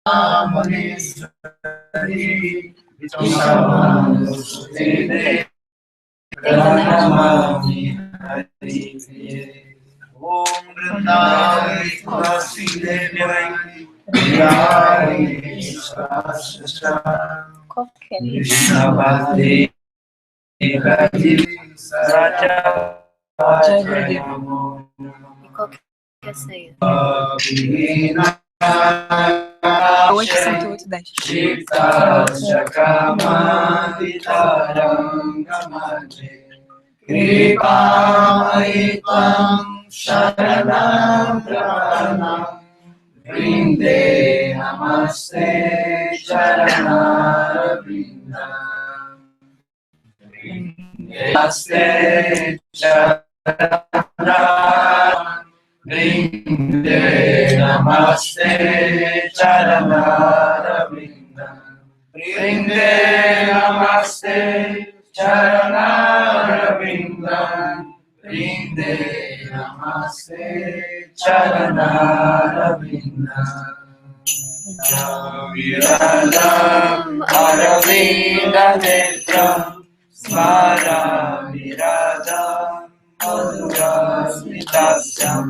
Maneswari Vichamanusudede Pranamami Hari Om Vrindavai Tulasi Devai Vijay Sastra Krishna Bhakti Radhi Sacha Qual que é essa aí? 8, 108, 10. Shita Shakamaditarangamate Kripamaitam Sharanam Prapanam Vrinde Namaste Charanarvindam Namaste Charanarvindam Vrinde Namaste Charanarvindam Vrinde Namaste Charanarvindam Vrinde Namaste Charanarvindam Viradam Aravinda Netram Smara Viradam Madhurasmitasyam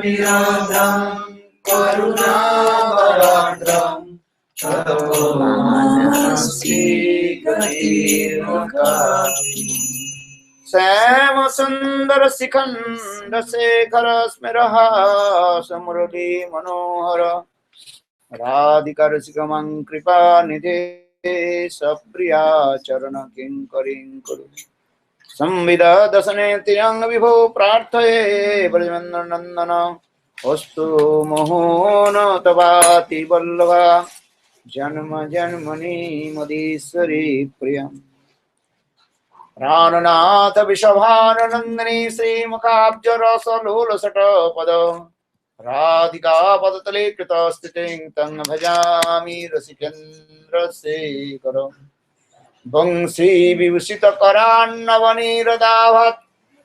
Viradam Karuna Varadram Chatomanasti Gatirmakati Sama Sundara Sikhanda Sekhara Smiraha Samurali Manohara Radhikar Sikhamang Kripa Nidhe Sapriya Charana Kinkaring Kuru Samvida Dasane Tirang Vibho Prarthaye Brajmendra Nandana Ostu Mohona Tabati Vallava Janma Janmani Madisari Priyam Prananatha Vishabhanandani Sri Mukhabja Rasa Lola Sata Pada Radhika Padatale Krita Stiting Tang Bhajami Rasikendra Sekara Bangsi Vivusita Karannavani Radhavat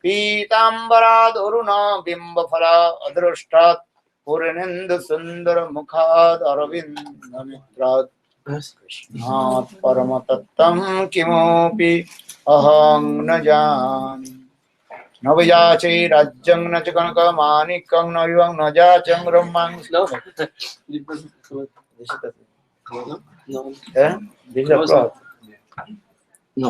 Pitambara Duruna Bimbafala Adrustat Purinendu Sundara Mukhad Aravinda Mitrat Krishnat Paramatattam Kimopi Ahang Najani Navayachi Rajjang Nachakanaka Manikang Navivang Najachang Ramang Slow. This is a plot. No.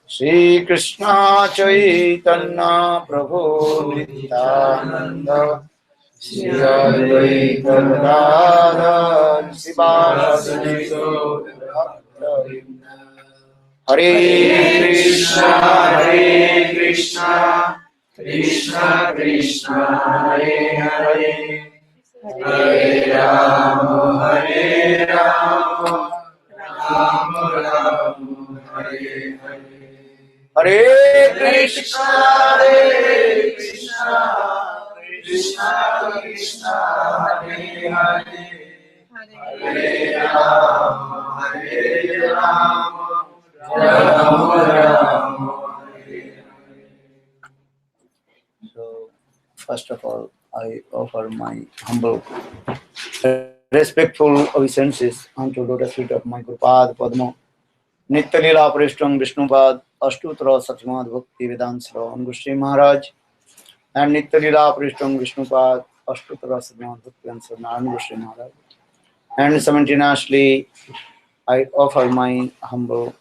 Shri Krishna Chaitanya Prabhu Nityananda Shri Advaita Gadadhar Sivasadi Hare Krishna Krishna Krishna Hare Hare Hare Rama Hare Rama Rama Rama Hare Hare Hare Krishna Krishna Krishna Hare Hare Hare Rama Rama Rama Hare Hare. So, first of all, I offer my humble, respectful obeisances unto lotus feet of my Gurupad Padma, Nitya Leela Prishtam Vishnupad, Ashtutra Satyamad Bhakti Vedanta Srila Goswami Maharaj, and Nitya Leela Prishtam Vishnupad, Ashtutra Satyamad Bhakti Vedanta Srila Goswami Maharaj. And simultaneously, I offer my humble,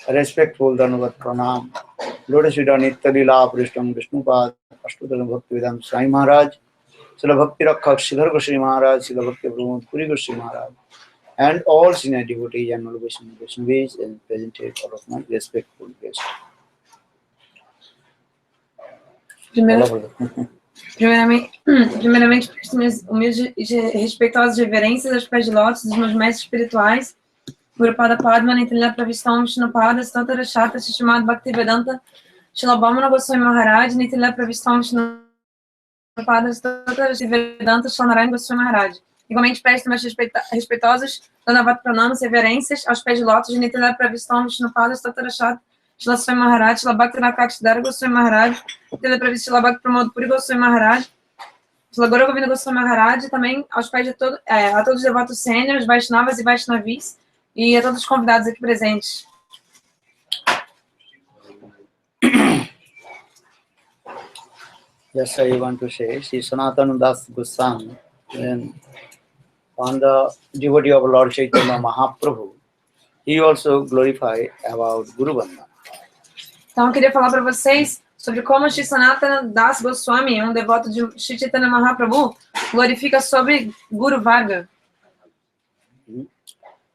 respectful Dhanavad Pranam, lotus feet of Nitya Leela Prishtam Vishnupad, Ashtutra Bhakti Vedanta Swami Maharaj, Srila Bhakti Rakhak Sridhar Goswami Maharaj, Srila Bhakti Pramod Puri Goswami Maharaj, and all senior devotees and all Vaishnavis, and presented all of my respectful guests. Primeiramente, presto minhas humildes e respeitosas reverências aos pés de lótus dos meus mestres espirituais, Gurupada Padma, Nitya Pravistam Vishnupada, Stotara Shata, Shishimad Bhaktivedanta, Shilabhamana Goswami Maharaj, Nitya Pravistam Vishnupada, Stotara Vedanta, Shanarayan Goswami Maharaj. Igualmente presto meus respeitosos Dhanavad Pranamas e reverências aos pés de lótus de Nitya Pravistam Vishnupada, Stotara Shata, Srila Swami Maharaj, Srila Bhaktivinoda Goswami Maharaj, tendo previsto Srila Bhakti Pramod Puri Goswami Maharaj, Srila Gaura Govinda Goswami Maharaj, e também aos pais de a todos os devotos sêniores, Vaishnavas e Vaishnavis, e a todos os convidados aqui presentes. Just I want to say, Sri Sanatana Das Goswami, on the devotee of Lord Chaitanya Mahaprabhu, he also glorified about Guru Vandana. Então, eu queria falar para vocês sobre como Sri Sanatana Das Goswami, um devoto de Sri Chaitanya Mahaprabhu, glorifica sobre Guru Varga.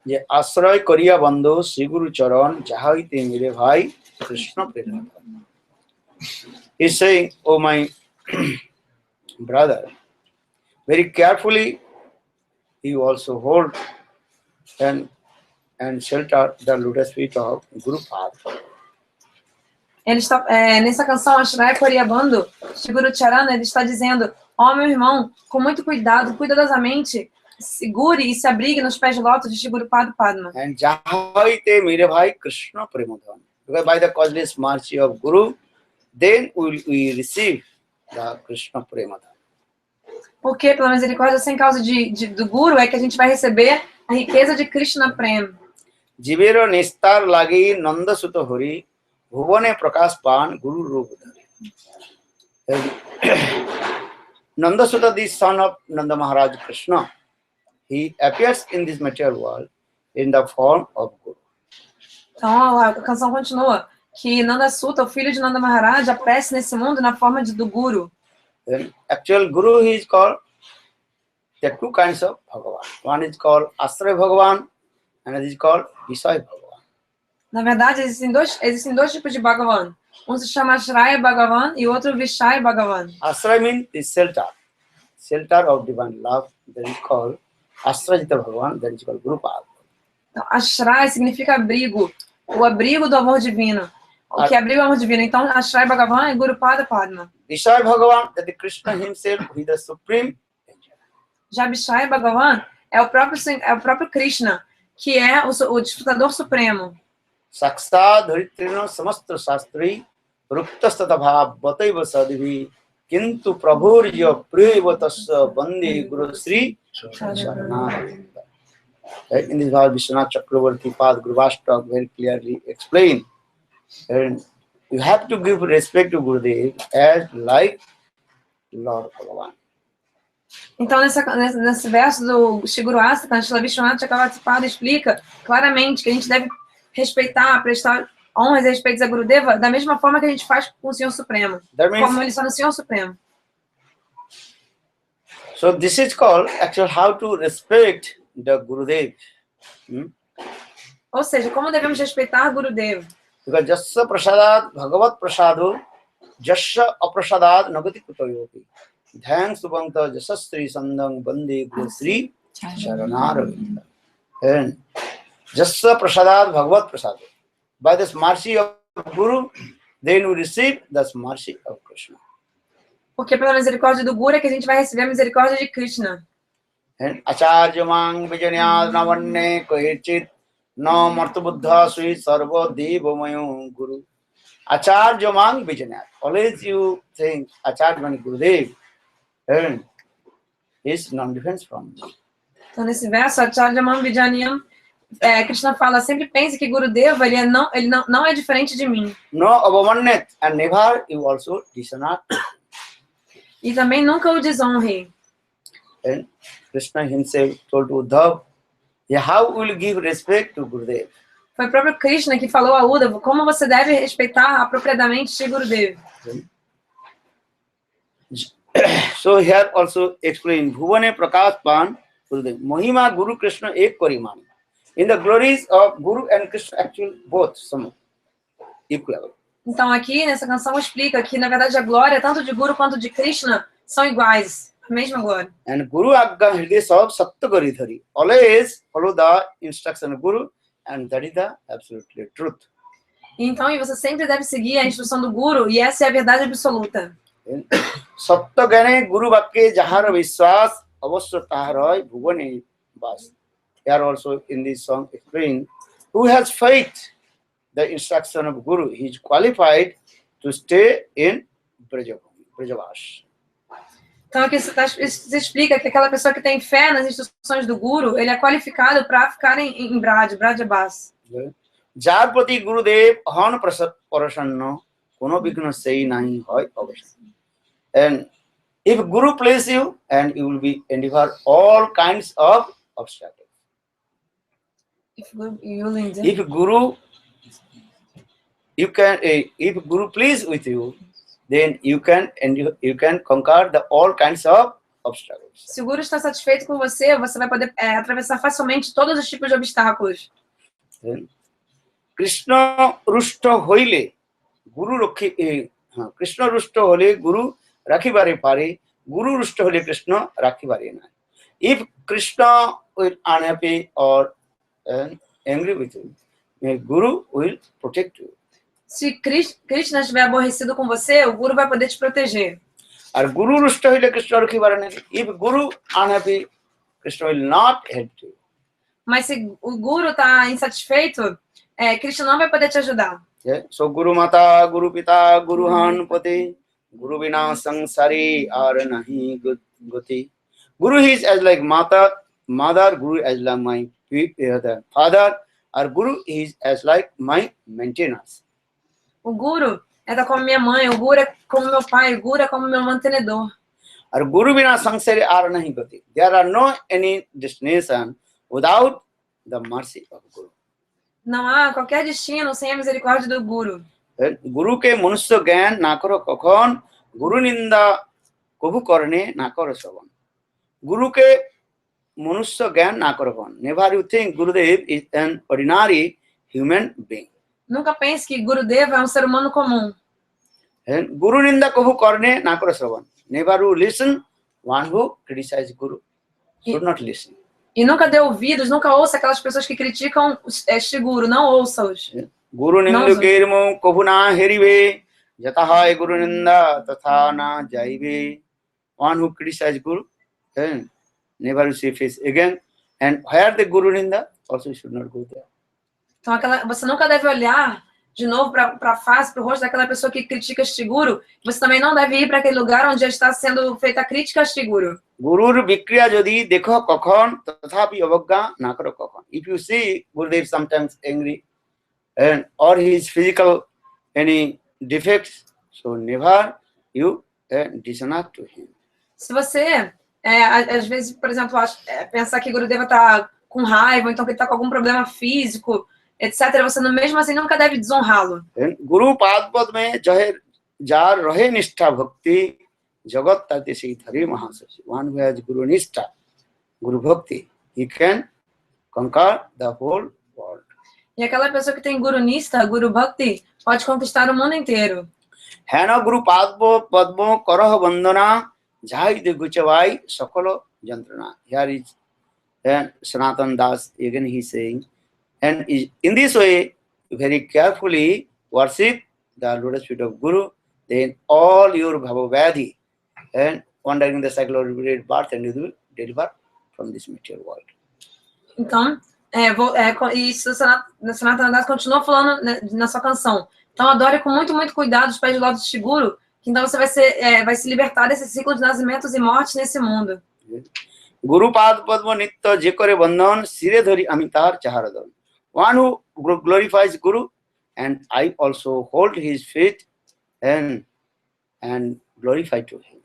ये आश्रय करिया बंदो श्री गुरु चरण जहाईते मेरे भाई कृष्ण प्रेम. He's saying, oh my brother, very carefully you also hold and shelter the lotus feet of Guru Padma. Ele está, nessa canção, Ashraya Koriyabando, Shri Guru Charana, ele está dizendo, ó meu irmão, com muito cuidado, cuidadosamente, segure e se abrigue nos pés de lótus de Shri Guru Padma. And Jahaite Mere Bhai Krishna Premadhan. Because by the causeless mercy of Guru, then we receive the Krishna Premadhan. Porque, pela misericórdia sem causa do Guru, é que a gente vai receber a riqueza de Krishna Prem. Jivero Nistar Lagi Nanda Sutta Hori Bhuvane Prakash Pan Guru Rupadhari. Nanda Sutta, the son of Nanda Maharaj Krishna, he appears in this material world in the form of Guru. Então, a canção continua, que Nanda Sutta, o filho de Nanda Maharaj, aparece nesse mundo na forma do Guru. Then actual Guru is called, there are two kinds of Bhagavan. One is called Asray Bhagavan, and another is called Visay Bhagavan. Na verdade, existem dois tipos de Bhagavan. Um se chama Ashraya Bhagavan e outro Vishaya Bhagavan. Asray means the shelter of divine love, that is called Asrajita Bhagavan, that is called Guru Padma. Então, Ashraya significa abrigo, o abrigo do amor divino. O que abriga o amor divino. Então, Ashraya Bhagavan é Guru Padma. Visay Bhagavan, that the Krishna himself, who is the supreme. Já Vishaya Bhagavan é o próprio Krishna, que é o disputador supremo. Saksad Dharitrino Samastra Shastri Ruptastata Bhav Bataiva Sadhivi Kintu Prabhurya Priyavatasa Bandi Guru Sri Sharanara. In this verse, Vishwanath Chakravarti Pad Guru Vastak very clearly explained. And you have to give respect to Gurudev as like Lord Bhagavan. Então, nesse verso do Shri Guru Astaka, Srila Vishwanath Chakravarti explica claramente que a gente deve respeitar, prestar honras e respeitos a Gurudeva da mesma forma que a gente faz com o Senhor Supremo. Como ele está no Senhor Supremo. So this is called actually how to respect the Gurudev. Ou seja, como devemos respeitar Gurudeva. Because Jasya Prasadat Bhagavat Prasado Jasya Aprasadat Nagati Kutoyopi. Thanks to Bhanta Jasastri Sandang Bandi Guru Sri Sharanaravinda. And Jasya Prasadat Bhagavat Prasado. By this mercy of Guru, then we receive this mercy of Krishna. Porque pela misericórdia do Guru é que a gente vai receber a misericórdia de Krishna. And Acharya Mang Vijanyad Navanne Kohechit No Martabuddha Sri Sarva Devamayam Guru. Acharya Mang Vijanyad. Always you think Acharya Mang Gurudev and is non-defense from me. Então nesse verso, Acharya Mang Vijanyam, Krishna fala, sempre pense que Gurudeva, ele não é diferente de mim. No abandonment and never you also dishonor. E também nunca o desonre. And Krishna himself told to Uddhav, how will you give respect to Gurudev? Foi o próprio Krishna que falou a Uddhava como você deve respeitar apropriadamente Shri Gurudeva. So here also explained Bhuvane Prakash Pan Gurudev. Mahima Guru Krishna Ek Karimani. In the glories of Guru and Krishna, actually both some equal. Então aqui nessa canção explica que na verdade a glória tanto de Guru quanto de Krishna são iguais, a mesma glória. And Guru Agga Hriday Sab Satya Garidhari. Always follow the instruction of Guru, and that is the absolute truth. Então e você sempre deve seguir a instrução do Guru e essa é a verdade absoluta. Satya Gane Guru Vakke Jahara Vishwas Avasya Taharai Bhuvane Bas. Here also in this song explained, who has faith the instruction of Guru, he is qualified to stay in Brajavas. Então aqui se explica que aquela pessoa que tem fé nas instruções do Guru, ele é qualificado para ficar em Brajabas. যার প্রতি গুরুদেব হন প্রসন্ন কোনো বিঘ্ন সেই নাহি হয় অবশ্য। And if Guru plays you, and you will be endure all kinds of obstacles. If Guru please with you, then you can conquer all kinds of obstacles. Se o Guru está satisfeito com você, você vai poder atravessar facilmente todos os tipos de obstáculos. Krishna রুষ্ট হইলে গুরু কৃষ্ণ রুষ্ট হলে গুরু রাখিবারে পারে, গুরু রুষ্ট হলে কৃষ্ণ রাখিবারে না। If Krishna will unhappy or angry with you, Guru will protect you. Se Krishna estiver aborrecido com você, o Guru vai poder te proteger. আর গুরু রুষ্ট হইলে কৃষ্ণ রাখিবারে না। If Guru unhappy, Krishna will not help you. Mas se o Guru está insatisfeito, Krishna não vai poder te ajudar. Yeah. So Guru Mata, Guru Pita, Guru Han Pati, Guru Bina Sangsari ar nahi goti. Guru is as like mother, Guru as like my father, or Guru is as like my maintenance. O Guru é como minha mãe, o Guru é como meu pai, o Guru é como meu mantenedor. Or Guru Bina Sangsari ar nahi goti. There are no any destination without the mercy of Guru. Não há qualquer destino sem a misericórdia do Guru. Guru ke মনুষ্য জ্ঞান না করো কখন, গুরু নিন্দা কভু করনে না করো শ্রবণ। Guru ke মনুষ্য জ্ঞান না করো কখন. Never you think Gurudev is an ordinary human being. Nunca pense que Gurudeva é um ser humano comum. Guru ninda কভু করনে না করো শ্রবণ. Never you listen one who criticize Guru. Should not listen. E nunca dê ouvidos, nunca ouça aquelas pessoas que criticam este Guru, não ouça-os. Guru ninduker mo কভু না হেরিবে, যথা হয় গুরু নিন্দা তথা না যাইবে। One who criticize Guru, never you see face again. And where the Guru ninda, also you should not go there. Então você nunca deve olhar de novo para a face, para o rosto daquela pessoa que critica este Guru. Você também não deve ir para aquele lugar onde já está sendo feita a crítica a este Guru. Gurur বিক্রিয়া যদি দেখো কখন তথাপি অবজ্ঞা না করো কখন. If you see Gurudev sometimes angry and or his physical any defects, so never you dishonor to him. Se você às vezes, por exemplo, pensar que Gurudeva está com raiva, então que ele está com algum problema físico, etc., você mesmo assim nunca deve desonrá-lo. Guru pad padme jar rahe nishtha bhakti jagat tate sei dhari mahasasi. One who has Guru nishtha, Guru bhakti, he can conquer the whole world. E aquela pessoa que tem Guru Nistha, Guru Bhakti, pode conquistar o mundo inteiro. Hena Guru padmo karah bandana jai de guchavai sakalo jantrana. Here is Sanatan Das, again he is saying, and in this way, very carefully worship the lotus feet of Guru, then all your bhava-vyadhi and wandering the cycle of repeated birth, and you will deliver from this material world. Então, isso Sanatana Das continua falando na sua canção. Então, adore com muito, muito cuidado os pés de lótus de Guru, que então você vai se libertar desse ciclo de nascimentos e mortes nesse mundo. Guru pad padma nitya je kore bandhan sire dhari ami tar chaharadhan. One who glorifies Guru, and I also hold his feet and glorify to him.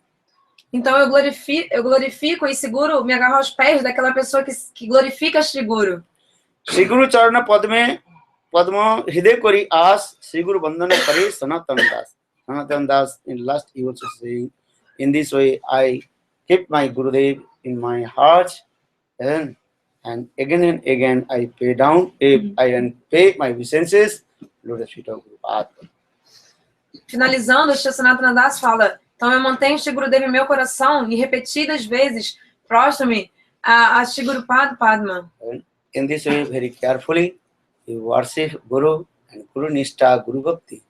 Então eu glorifico esse Guru, me agarro aos pés daquela pessoa que glorifica este Guru. Shri Guru charana padma hriday kori as Shri Guru bandhana kare Sanatana Das. Sanatana Das in last he also saying, in this way I keep my Gurudev in my heart, and again I pay my obeisances, lotus feet of Guru Pad. Finalizando, o Sanatana Das fala, então eu mantenho este Gurudev em meu coração e repetidas vezes prostro-me a este Guru Padma. In this way, very carefully, you worship Guru and Guru Nishtha, Guru Bhakti.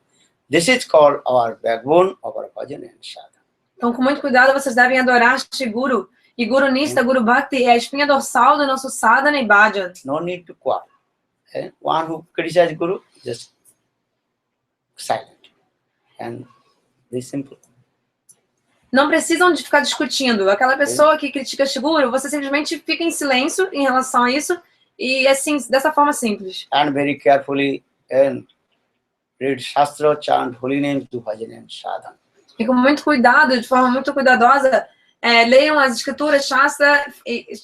This is called our backbone of our bhajan and sadhana. Então, com muito cuidado, vocês devem adorar este Guru. E Guru Nishtha, Guru Bhakti é a espinha dorsal do nosso sadhana e bhajan. No need to quarrel. One who criticizes Guru, just silent and very simple. Não precisam de ficar discutindo. Aquela pessoa que critica Guru, você simplesmente fica em silêncio em relação a isso e assim, dessa forma simples. And very carefully and read Shastra, chant holy names, do bhajan and sadhana. E com muito cuidado, de forma muito cuidadosa, leiam as escrituras, Shastra,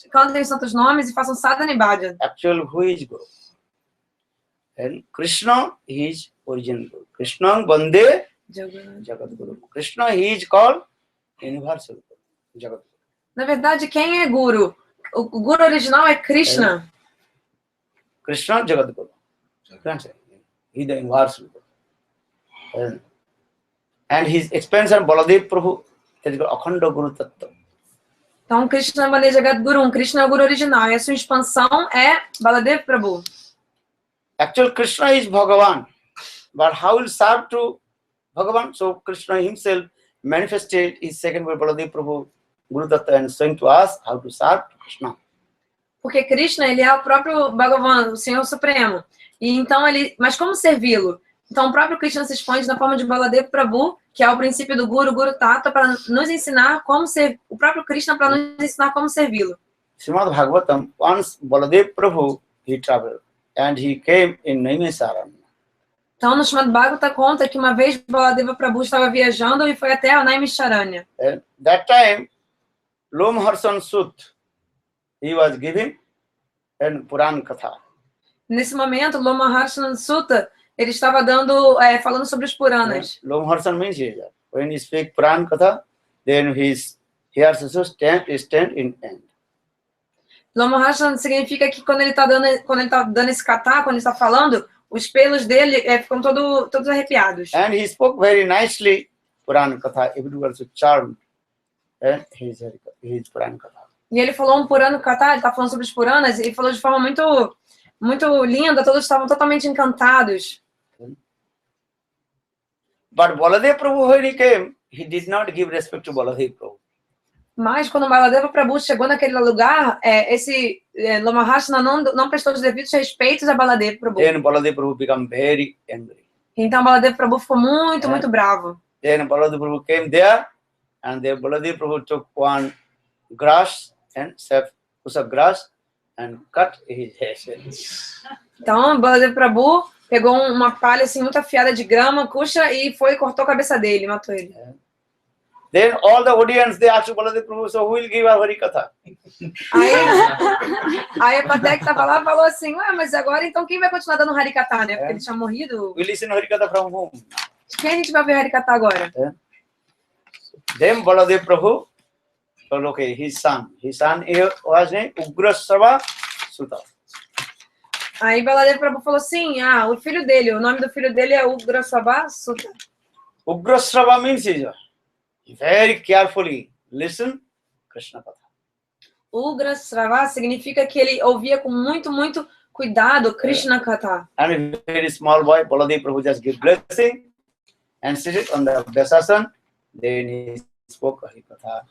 cantem os santos nomes e façam sadhana e bhajan. Actually, who is Guru? And Krishna is original Guru. Krishna Bande Jagat Guru. Krishna he is called universal Guru. Jagat Guru. Na verdade, quem é Guru? O Guru original é Krishna. Krishna Jagat Guru. He is the universal Guru. And his expansion Baladev Prabhu is called Akhanda Guru Tattva. Então, Krishna Bande Jagat Guru, Krishna é o Guru original. E a sua expansão é Baladev Prabhu. Actually, Krishna is Bhagavan. But how will serve to Bhagavan? So Krishna himself manifested his second way Baladev Prabhu Guru Tattva and showing to us how to serve Krishna. Porque Krishna, ele é o próprio Bhagavan, o Senhor Supremo. E então mas como servi-lo? Então o próprio Krishna se expande na forma de Baladev Prabhu, que é o princípio do Guru, Guru Tattva, para nos ensinar como ser, o próprio Krishna para nos ensinar como servi-lo. Srimad Bhagavatam, once Baladev Prabhu, he traveled and he came in Naimisaranya. Então no Srimad Bhagavatam conta que uma vez Baladeva Prabhu estava viajando e foi até o Naimisharanya. At that time, Lomharsan Sut, he was giving an Puran Katha. Nesse momento, Loma Harshan Sutta, ele estava falando sobre os Puranas. Lomharsan means when he speaks Puran Katha, then his hairs also stand in end. Loma Harshan significa que quando ele está dando esse katha, quando ele está falando, os pelos dele ficam todos arrepiados. And he spoke very nicely Puran Katha. Everyone was charmed. And his Puran Katha. E ele falou um Purana Katha, ele está falando sobre os Puranas, e falou de forma muito linda, todos estavam totalmente encantados. But Baladev Prabhu, when he came, he did not give respect to Baladev Prabhu. Mas quando Baladeva Prabhu chegou naquele lugar, esse Loma Harshan não prestou os devidos respeitos a Baladeva Prabhu. Then Baladev Prabhu became very angry. Então Baladeva Prabhu ficou muito bravo. Then Baladev Prabhu came there, and then Baladev Prabhu took one grass and kusha grass and cut his hair. Então Baladeva Prabhu pegou uma palha assim muito afiada de grama, kusha, e cortou a cabeça dele, matou ele. Then all the audience, they asked Baladev Prabhu, so who will give a Harikatha? Aí a plateia que estava lá falou assim, mas agora então quem vai continuar dando Harikatha, né? Porque ele tinha morrido. We listen Harikatha from whom? Quem a gente vai ver Harikatha agora? Then Baladev Prabhu told, okay, his son was named Ugrasrava Sutta. Aí Baladev Prabhu falou assim, o filho dele, o nome do filho dele é Ugrasrava Sutta. Ugrasrava means very carefully listen Krishna Katha. Ugrasrava significa que ele ouvia com muito cuidado Krishna Katha. And a very small boy, Baladev Prabhu just give blessing and sit on the Vyasasana. Then he spoke Harikatha.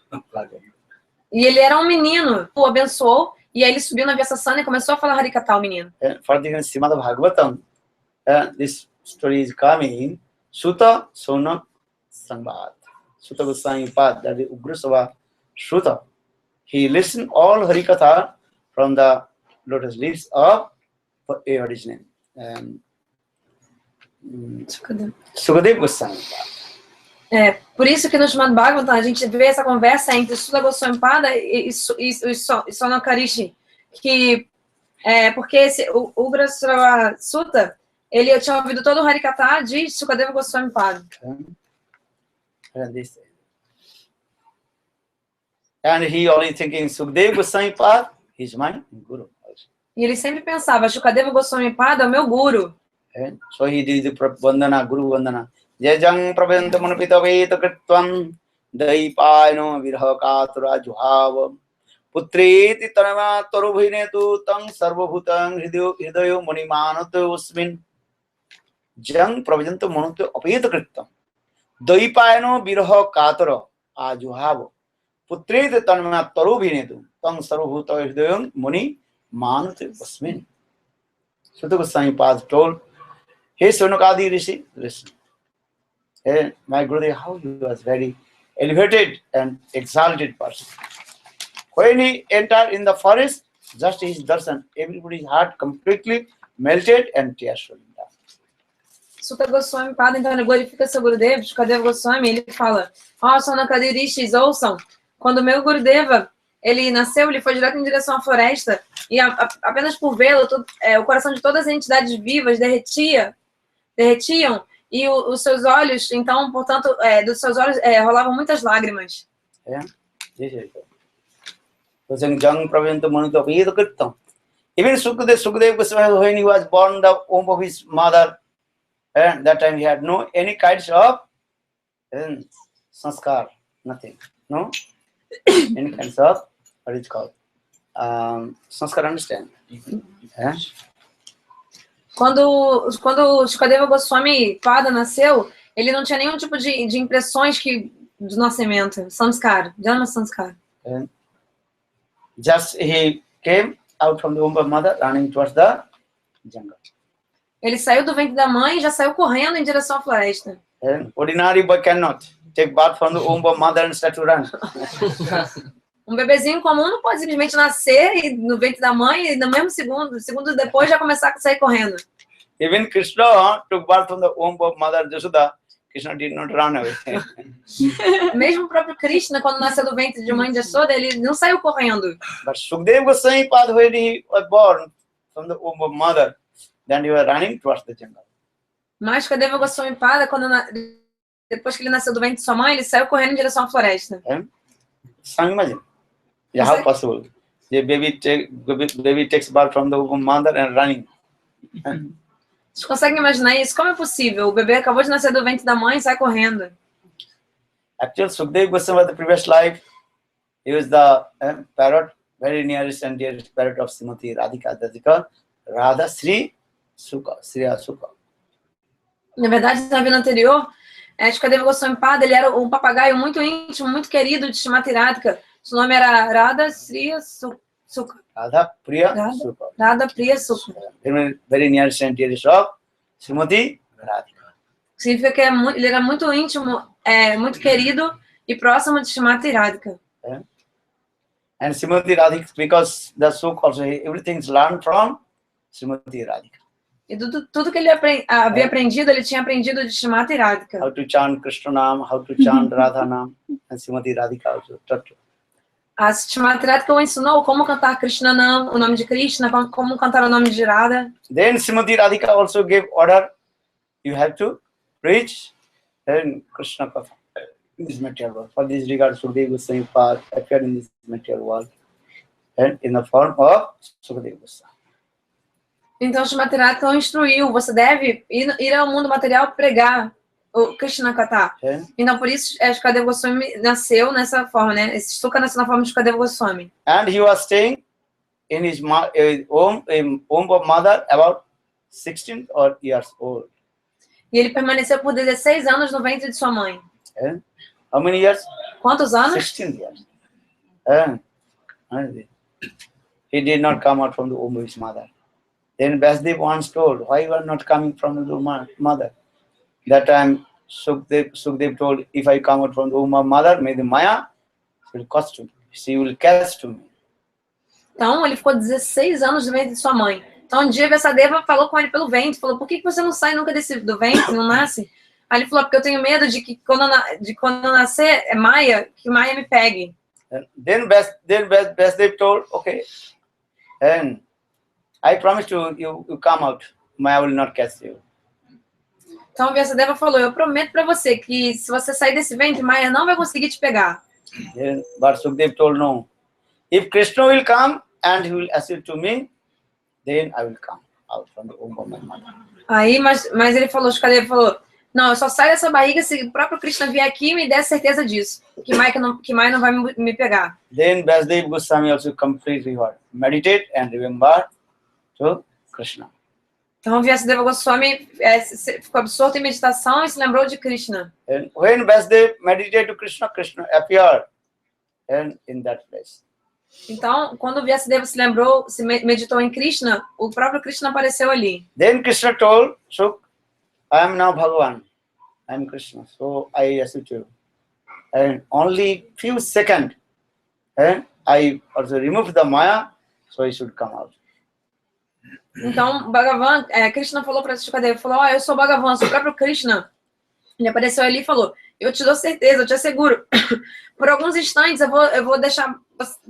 E ele era um menino, o abençoou, e aí ele subiu na Vyasasana e começou a falar Harikatha, o menino. For the Srimad Bhagavatam, this story is coming, Sutta Sona Sanbad. Sutta Goswami Pad, that is Ugrasrava Sutta. He listened all Harikatha from the lotus leaves of what is his name? Sukadeva Goswami Pad. Por isso que no Srimad Bhagavatam a gente vê essa conversa entre Sutta Goswami Pada e Sonakarishi, que porque o Ugrasrava Sutta, ele tinha ouvido todo o Harikatha de Sukadeva Goswami Pada. And he only thinking Sukadeva Goswami Pad, he's my guru. E ele sempre pensava, Sukadeva Goswami Pada é o meu guru. So he did the Vandana, Guru Vandana. Jajang Prabhanta Manapita Veta Kritvam Daipayano Virhakatura Juhava Putreti Tanama Torubhinetu Tang Sarvabhutang Hidayo Munimanatu Usmin Jang Prabhanta Manapita Veta Kritvam Daipayano Virhakatura Juhava Putreti Tanama Torubhinetu Tang Sarvabhutang Hidayo Munimanatu Usmin. Sutta Goswami Pad told, hey Sonakadi Rishi, listen. And my Gurudeva, how he was very elevated and exalted person. When he entered in the forest, just his darshan, everybody's heart completely melted and tears rolling down. Suta Goswami Pada, então, ele glorifica seu Gurudeva, Shukadeva Goswami, ele fala, ó, Sonakadi Rishis, ouçam, quando o meu Gurudeva, ele nasceu, ele foi direto em direção à floresta, e apenas por vê-lo, o coração de todas as entidades vivas derretiam, e os seus olhos, então, portanto, dos seus olhos rolavam muitas lágrimas. Even Sukadeva Goswami, when he was born, the womb of his mother, and that time he had no any kinds of sanskar, nothing, no, any kinds of what is called sanskar. Understand? Quando Shukadeva Goswami Pada nasceu, ele não tinha nenhum tipo de impressões do nascimento, samskar, Janma Sanskar. Just he came out from the womb of mother, running towards the jungle. Ele saiu do ventre da mãe e já saiu correndo em direção à floresta. Ordinary boy cannot take birth from the womb of mother and start to run. Bebezinho comum não pode simplesmente nascer no ventre da mãe e no mesmo segundo depois já começar a sair correndo. Even Krishna took birth from the womb of mother Yashoda. Krishna did not run away. Mesmo o próprio Krishna, quando nasceu do ventre de mãe de Yashoda, ele não saiu correndo. But Sukadeva Goswami Pada, when he was born from the womb of mother, then he was running towards the jungle. Mas Shukadeva Goswami Pada, depois que ele nasceu do ventre de sua mãe, ele saiu correndo em direção à floresta. Some imagine. How possible? The baby takes birth from the womb of mother and running. Vocês conseguem imaginar isso? Como é possível? O bebê acabou de nascer do ventre da mãe e sai correndo. Actually, Sukadeva Goswami, the previous life, he was the parrot, very nearest and dearest parrot of Srimati Radhika Dadika, Radha Sri Sukha, Sri Sukha. Na verdade, na vida anterior, Shukadeva Goswami Pada, ele era um papagaio muito íntimo, muito querido de Srimati Radhika. Seu nome era Radha Sri Sukha. Radha Priya Sukha. Radha Priya Sukha. Very nearest and dearest of Srimati Radhika. Significa que ele era muito íntimo, muito querido e próximo de Srimati Radhika. And Srimati Radhika, because the Sukha also, everything is learned from Srimati Radhika. E tudo que ele havia aprendido, ele tinha aprendido de Srimati Radhika. How to chant Krishna Nam, how to chant Radha Nam, and Srimati Radhika also taught. A Srimati Radhika o ensinou como cantar Krishna Nam, o nome de Krishna, como cantar o nome de Radha. Then Srimati Radhika also gave order, you have to preach and Krishna Katha in this material world. For this regard, Sukadeva Goswami Pada appeared in this material world and in the form of Sukadeva Goswami. Então, Srimati Radhika instruiu, você deve ir ao mundo material pregar o Krishna Katha. Então, por isso, Shukadeva Goswami nasceu nessa forma, né? Esse Sukha nasceu na forma de Shukadeva Goswami. And he was staying in his womb of mother about 16 years old. E ele permaneceu por 16 anos no ventre de sua mãe. How many years? Quantos anos? 16 years. He did not come out from the womb of his mother. Then Vasudeva once told, why you are not coming from the mother? That time Sukadeva told, if I come out from the womb of mother, may the Maya will catch to me. She will catch to me. Então, ele ficou 16 anos no ventre de sua mãe. Então, um dia Vasudeva falou com ele pelo ventre, falou, por que você não sai nunca do ventre, não nasce? Aí ele falou, porque eu tenho medo de que quando eu nascer, que Maya me pegue. Then Vasudeva told, okay, and I promise you come out, Maya will not catch you. Então, Vasudeva falou, eu prometo para você que se você sair desse ventre, Maya não vai conseguir te pegar. But Sukadeva told, no. If Krishna will come and he will assist to me, then I will come out from the womb of my mother. Aí, mas ele falou, Shukadeva falou, não, eu só saio dessa barriga se o próprio Krishna vier aqui e me der certeza disso, que Maya não vai me pegar. Then Vasudeva Goswami also completely meditate and remember to Krishna. Então, Vasudeva Goswami ficou absorto em meditação e se lembrou de Krishna. And when Vasudeva meditated to Krishna, Krishna appeared and in that place. Então, quando Vasudeva se meditou em Krishna, o próprio Krishna apareceu ali. Then Krishna told, Suk, I am now Bhagavan. I'm Krishna. So I assert you. And only few seconds, and I also removed the Maya, so I should come out. Então, Bhagavan, Krishna falou para Shukadeva, falou, eu sou Bhagavan, sou o próprio Krishna. Ele apareceu ali e falou, eu te dou certeza, eu te asseguro. Por alguns instantes eu vou deixar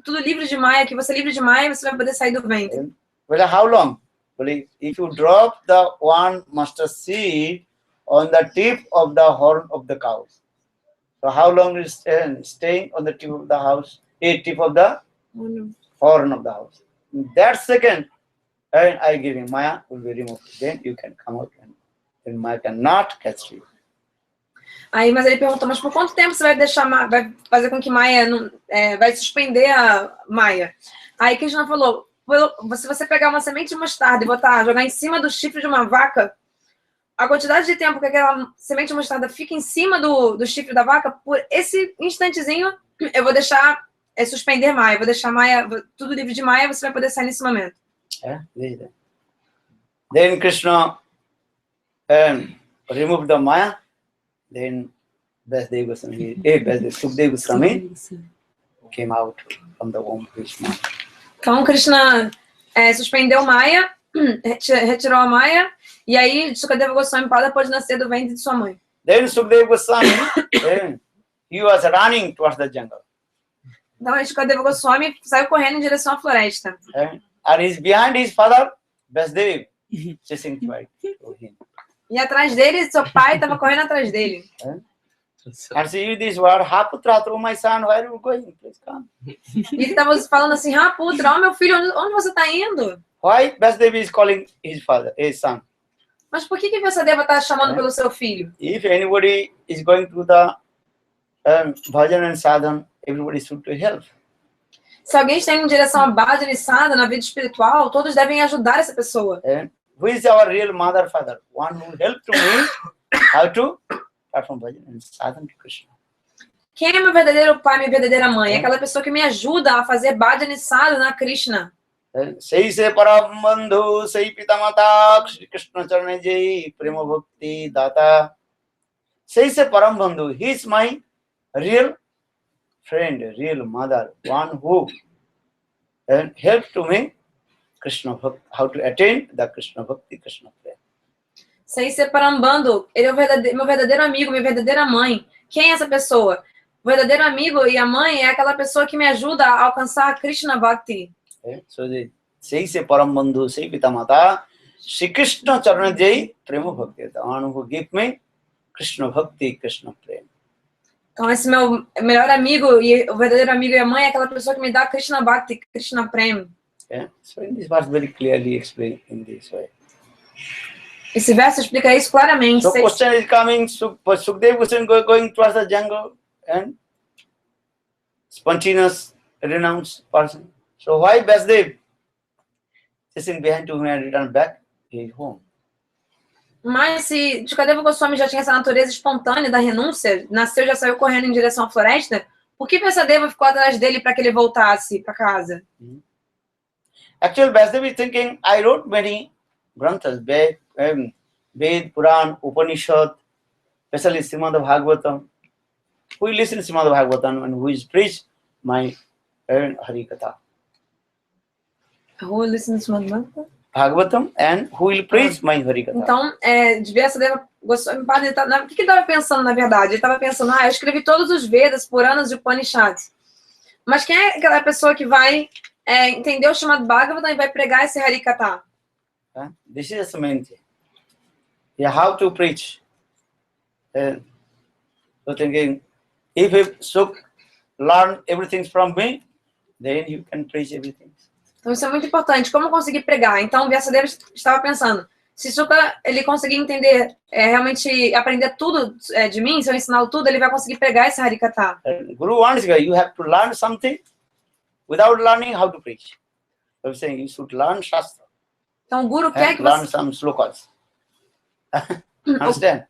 tudo livre de Maya, que você livre de Maya, você vai poder sair do ventre. Well, how long? Well, if you drop the one mustard seed on the tip of the horn of the cow, so how long is staying on the tip of the house? Tip of the horn of the house. In that second, and I give him Maya will be removed. Then you can come out, and then Maya cannot catch you. Aí, mas ele perguntou, mas por quanto tempo você vai deixar, vai fazer com que Maya não, vai suspender a Maya? Aí Krishna falou, se você pegar uma semente de mostarda e jogar em cima do chifre de uma vaca, a quantidade de tempo que aquela semente de mostarda fica em cima do chifre da vaca, por esse instantezinho, eu vou deixar suspender Maya, vou deixar Maya, tudo livre de Maya, você vai poder sair nesse momento. Then Krishna removed the Maya. Then Sukadeva Goswami came out from the womb of his mother. Então Krishna suspendeu Maya, retirou a Maya, e aí Sukadeva Goswami Pada pôde nascer do ventre de sua mãe. Then Sukadeva Goswami, he was running towards the jungle. Então Sukadeva Goswami saiu correndo em direção à floresta. And he's behind his father, Vasudeva, chasing him. E atrás dele, seu pai estava correndo atrás dele. And see this word, Haputra, oh my son, where are you going? Please come. E ele estava falando assim, Haputra, meu filho, onde você está indo? Why Vasudeva is calling his father, his son? Mas por que Vasudeva está chamando pelo seu filho? If anybody is going to the bhajan and sadhan, everybody should help. Se alguém está indo em direção a bhajan e sadhana na vida espiritual, todos devem ajudar essa pessoa. Who is our real mother, father? One who helped to me how to perform bhajan and sadhan to Krishna. Quem é meu verdadeiro pai, minha verdadeira mãe? É aquela pessoa que me ajuda a fazer bhajan e sadhana a Krishna. Sei se param bandhu, sei pitamata, Krishna charane jai, prema bhakti data. Sei se param bandhu, he is my real friend, real mother, one who helped to me Krishna Bhakti, how to attain the Krishna Bhakti, Krishna prayer. Sei separambando, ele é meu verdadeiro amigo, minha verdadeira mãe. Quem é essa pessoa? O verdadeiro amigo e a mãe é aquela pessoa que me ajuda a alcançar a Krishna Bhakti. So sei se parambandhu, sei pitamata, Shri Krishna charana jai, prema bhakti, the one who give me Krishna Bhakti, Krishna prayer. Então esse meu melhor amigo e o verdadeiro amigo e a mãe é aquela pessoa que me dá Krishna Bhakti, Krishna Prem. So in this verse very clearly explained in this way. Esse verso explica isso claramente. So question is coming, Sukadeva Goswami going towards the jungle and spontaneous renounced person. So why Vasudeva chasing behind to him and return back his home? Mas se Sukadeva Goswami já tinha essa natureza espontânea da renúncia, nasceu e já saiu correndo em direção à floresta, por que Vasudeva ficou atrás dele para que ele voltasse para casa? Actually, Vasudeva is thinking, I wrote many granthas, Ved, Puran, Upanishad, especially Srimad Bhagavatam. Who listens to Srimad Bhagavatam and who is preached my Hari Katha? Who listens to Srimad Bhagavatam and who will preach my Hari Katha? Então, Vasudeva Goswami Pada, o que ele estava pensando na verdade? Ele estava pensando, eu escrevi todos os Vedas, Puranas e Upanishads. Mas quem é aquela pessoa que vai entender o chamado Bhagavatam e vai pregar esse Hari Katha? This is the main thing. Yeah, how to preach. So thinking, if you learn everything from me, then you can preach everything. Então isso é muito importante. Como conseguir pregar? Então Vasudeva estava pensando, se Suka ele conseguir entender, realmente aprender tudo de mim, se eu ensinar tudo, ele vai conseguir pregar esse Hari Katha. Guru wants you have to learn something. Without learning how to preach. So I'm saying you should learn Shastra. Então o Guru quer que learn você... some slokas. Understand?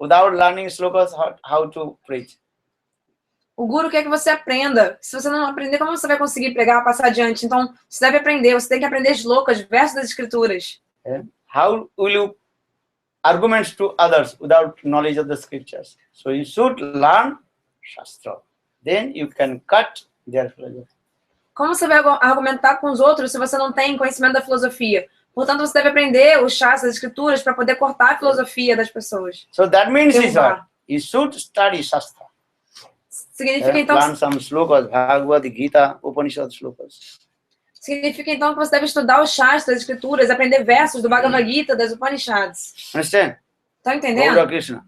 Without learning slokas, how to preach. O Guru quer que você aprenda. Se você não aprender, como você vai conseguir pregar, passar adiante? Então, você deve aprender. Você tem que aprender shlokas, versos das escrituras. How will you arguments to others without knowledge of the scriptures. So you should learn Shastra. Then you can cut their philosophy. Como você vai argumentar com os outros se você não tem conhecimento da filosofia? Portanto, você deve aprender os Shastras, as escrituras, para poder cortar a filosofia das pessoas. So that means is Derrubar. what? You should study Shastra. Significa então, Learn some slokas, Bhagavad Gita, Upanishad slokas. significa então que você deve estudar os Shastras, as escrituras, aprender versos do Bhagavad Gita, das Upanishads. Understand? Tá Gaura entendendo? Krishna.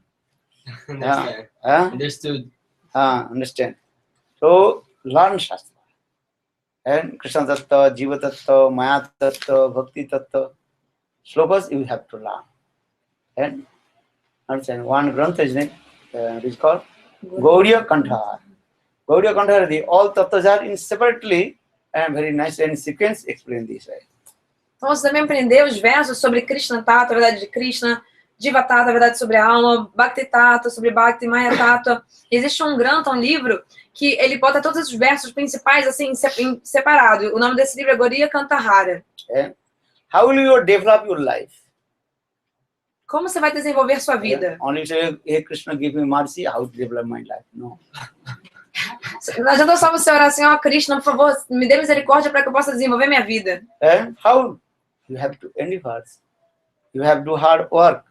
Understand. Huh? Understood. Understand. So learn Shastra. And Krishna Tattva, Jiva Tattva, Maya Tattva, Bhakti Tattva. Slokas you have to learn. And understand, one grantha is named, it is called Gauriya Kantha. Gauriya Kantha, the all tattvas are in separately and very nice and sequence explain this way. Então você deve aprender os versos sobre Krishna Tata, a verdade de Krishna, Jiva Tata, a verdade sobre a alma, Bhakti Tata, sobre Bhakti, Maya Tata. Existe um grantha, um livro, que ele bota todos os versos principais assim, separado. O nome desse livro é Gauriya Kantahara. And how will you develop your life? Como você vai desenvolver sua vida? Only say, hey Krishna, give me mercy, how to develop my life? No. Não adianta só você orar assim, ó Krishna, por favor, me dê misericórdia para que eu possa desenvolver minha vida. And how? You have to endeavor. You have to do hard work.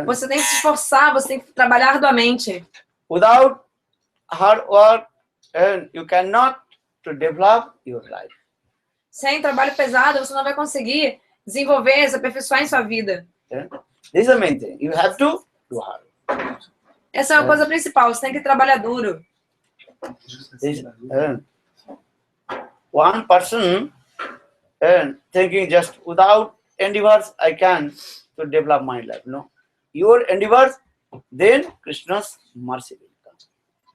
Você tem que se esforçar, você tem que trabalhar arduamente. Without hard work, and you cannot to develop your life. Sem trabalho pesado, você não vai conseguir desenvolver, se aperfeiçoar em sua vida. This is the main thing. You have to do hard. Essa é a coisa principal, você tem que trabalhar duro. This, one person thinking just without endeavors I can to develop my life. No, your endeavors, then Krishna's mercy will come.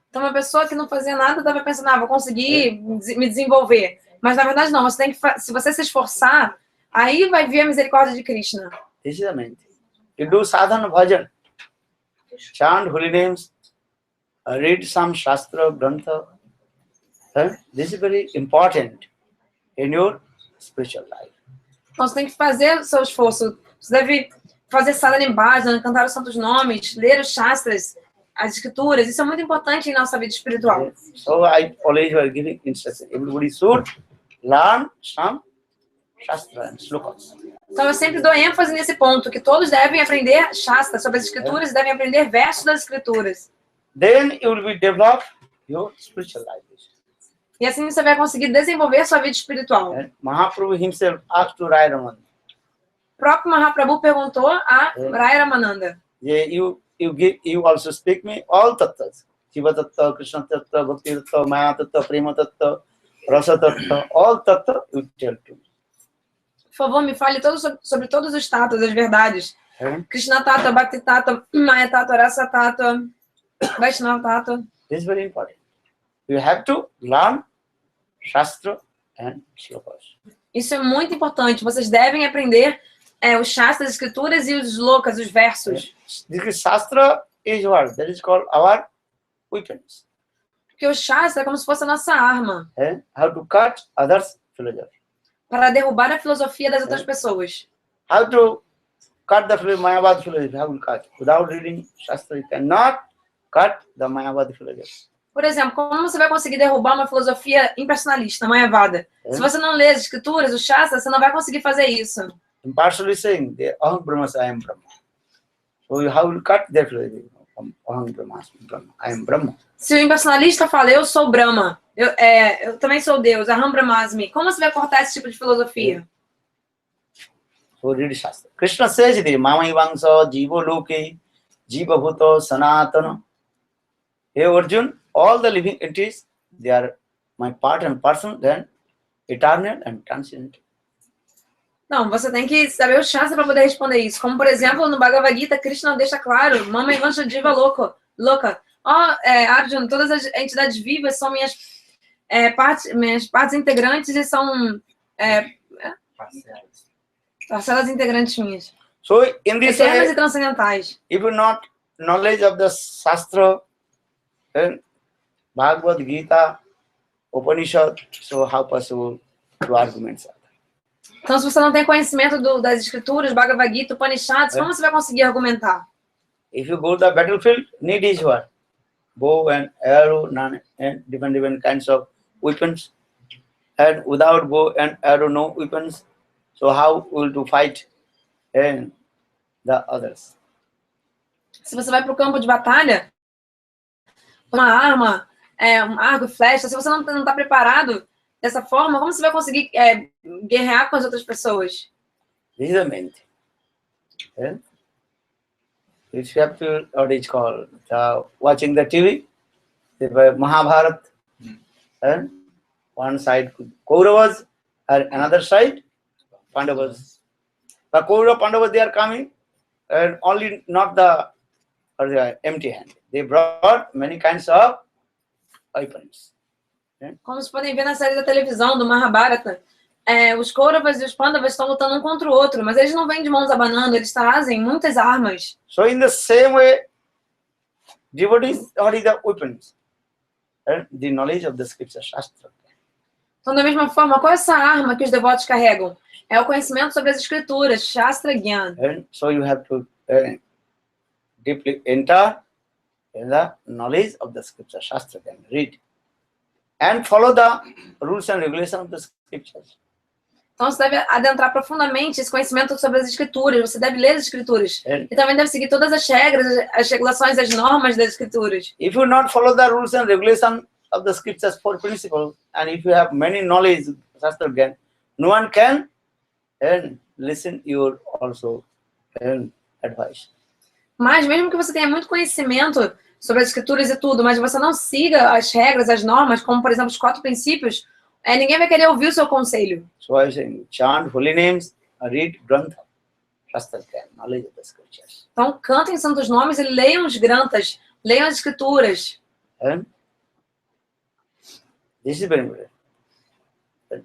Então, uma pessoa que não fazia nada estava pensando, vou conseguir me desenvolver. Mas, na verdade, não. Você tem que, se você se esforçar, aí vai vir a misericórdia de Krishna. This is the main thing. You do sadhana bhajan, chant holy names, read some shastra, grantha. This is very important in your spiritual life. Então, você tem que fazer o seu esforço. Você deve fazer sadhana bhajan, cantar os santos nomes, ler os shastras, as escrituras. Isso é muito importante em nossa vida espiritual. So I always were giving instruction. Everybody should learn some shastra and slokas. Então, eu sempre dou ênfase nesse ponto, que todos devem aprender shastra sobre as escrituras e devem aprender versos das escrituras. Then you will be develop your spiritual life. E assim você vai conseguir desenvolver sua vida espiritual. And Mahaprabhu himself asked to Rai Raman, O próprio Mahaprabhu perguntou a Rai Ramananda. you also speak me all tattvas. Shiva tattva, Krishna tattva, Bhakti tattva, Maya tattva, Prema tattva, Rasa tattva, all tattva you tell to me. Por favor, me fale sobre todos os tatos, as verdades. Krishna Tata, Bhakti Tata, Maya Tata, Rasa Tata, Vaishnava Tata. This is very important. You have to learn Shastra and Slokas. Isso é muito importante. Vocês devem aprender os shastras, as escrituras e os slokas, os versos. This Shastra is what? That is called our weapons. Porque o shastra é como se fosse a nossa arma How to cut others' philosophy. para derrubar a filosofia das outras pessoas. How to cut the Mayavad philosophy? How to cut? Without reading Shastra, you cannot cut the Mayavad philosophy. Por exemplo, como você vai conseguir derrubar uma filosofia impersonalista, mayavada? Se você não lê as escrituras, os shastras, você não vai conseguir fazer isso. Impartially saying, Aham Brahmasmi, I am Brahma. So how will cut their philosophy? Aham Brahmasmi, Brahma, I am Brahma. Se o impersonalista fala, eu sou Brahma, eu também sou Deus, Aham Brahmasmi, como você vai cortar esse tipo de filosofia? So read Shastra. Krishna says, Mamai Vangsa, Jiva Loke, Jiva Bhuta, Sanatana. Hey Arjun, all the living entities, they are my part and person, then eternal and transcendent. Não, você tem que saber o shastra para poder responder isso. Como, por exemplo, no Bhagavad Gita, Krishna deixa claro, Mama Ivansha Jiva Louca. Arjuna, todas as entidades vivas são minhas partes integrantes e são parcelas integrantes minhas. So in this Eternas way, e transcendentais. if you not knowledge of the Shastra, then Bhagavad Gita, Upanishad, so how possible to arguments are there? Então, se você não tem conhecimento das escrituras, Bhagavad Gita, Upanishads, como você vai conseguir argumentar? If you go to the battlefield, need is what? Bow and arrow, and different kinds of weapons. And without bow and arrow, no weapons. So how will to fight and the others? Se você vai para o campo de batalha, uma arma, um arco e flecha, se você não está preparado dessa forma, como você vai conseguir guerrear com as outras pessoas? This is the main thing. Yeah? If you have to, what is called, watching the TV, the Mahabharata, and one side Kauravas, and another side Pandavas. The Kaurava Pandavas, they are coming, and only not the empty hand. They brought many kinds of weapons. Como vocês podem ver na série da televisão do Mahabharata, os Kauravas e os Pandavas estão lutando um contra o outro, mas eles não vêm de mãos abanando, eles trazem muitas armas. So in the same way, devotees, what is the weapons? And the knowledge of the scripture, Shastra. Então, da mesma forma, qual é essa arma que os devotos carregam? É o conhecimento sobre as escrituras, Shastra Gyan. And so you have to deeply enter in the knowledge of the scripture, Shastra, and read. And follow the rules and regulations of the scriptures. Então, você deve adentrar profundamente esse conhecimento sobre as escrituras, você deve ler as escrituras. E também deve seguir todas as regras, as regulações, as normas das escrituras. If you not follow the rules and regulations of the scriptures for principle, and if you have many knowledge, Shastra Gyan, no one can listen your also advice. Mas mesmo que você tenha muito conhecimento sobre as escrituras e tudo, mas você não siga as regras, as normas, como por exemplo os 4 princípios, ninguém vai querer ouvir o seu conselho. So I say, chant holy names, read Grantha, Shastra Gyan, knowledge of the scriptures. Então cantem santos nomes e leiam os granthas, leiam as escrituras. And this is very important.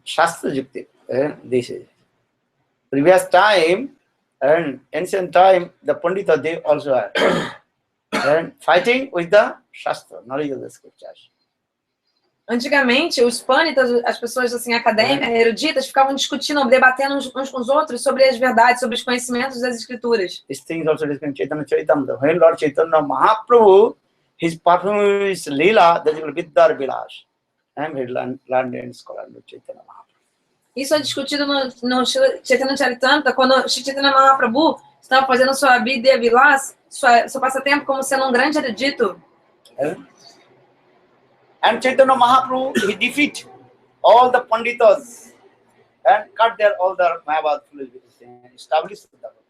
Shastra Yukti, this is. Previous time, and ancient time, the Pandita, they also are and fighting with the Shastra, knowledge of the scriptures. Antigamente, os pânitas, as pessoas assim acadêmicas, eruditas, ficavam discutindo, debatendo uns com os outros sobre as verdades, sobre os conhecimentos das escrituras. This thing is also discussed in Chaitanya Charitamrita. When Lord Chaitanya Mahaprabhu, his performing his Leela, that is Vidyar Vilas. I am a learned scholar of Chaitanya Mahaprabhu. Isso é discutido no Chaitanya Charitamrita, quando Chaitanya Mahaprabhu estava fazendo sua Vidya Vilas, seu passatempo como sendo um grande erudito. And Chaitanya Mahaprabhu, he defeat all the Panditas and cut their all the Mahabharata established the Bhakti.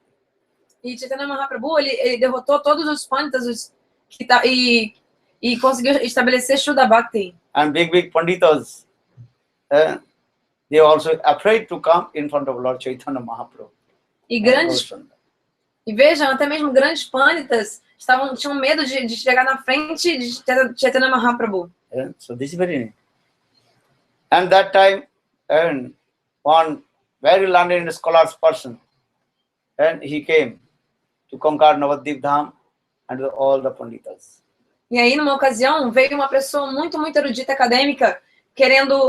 E Chaitanya Mahaprabhu, ele derrotou todos os Panditas e conseguiu estabelecer Shuddha Bhakti. And big Panditas, they are also afraid to come in front of Lord Chaitanya Mahaprabhu. E vejam, até mesmo grandes Panditas tinham medo de chegar na frente de Chaitanya Mahaprabhu. So this is very neat. And that time, and one very learned scholar's person, and he came to conquer Navadvip Dham and all the Panditas. E aí, numa ocasião, veio uma pessoa muito erudita acadêmica, querendo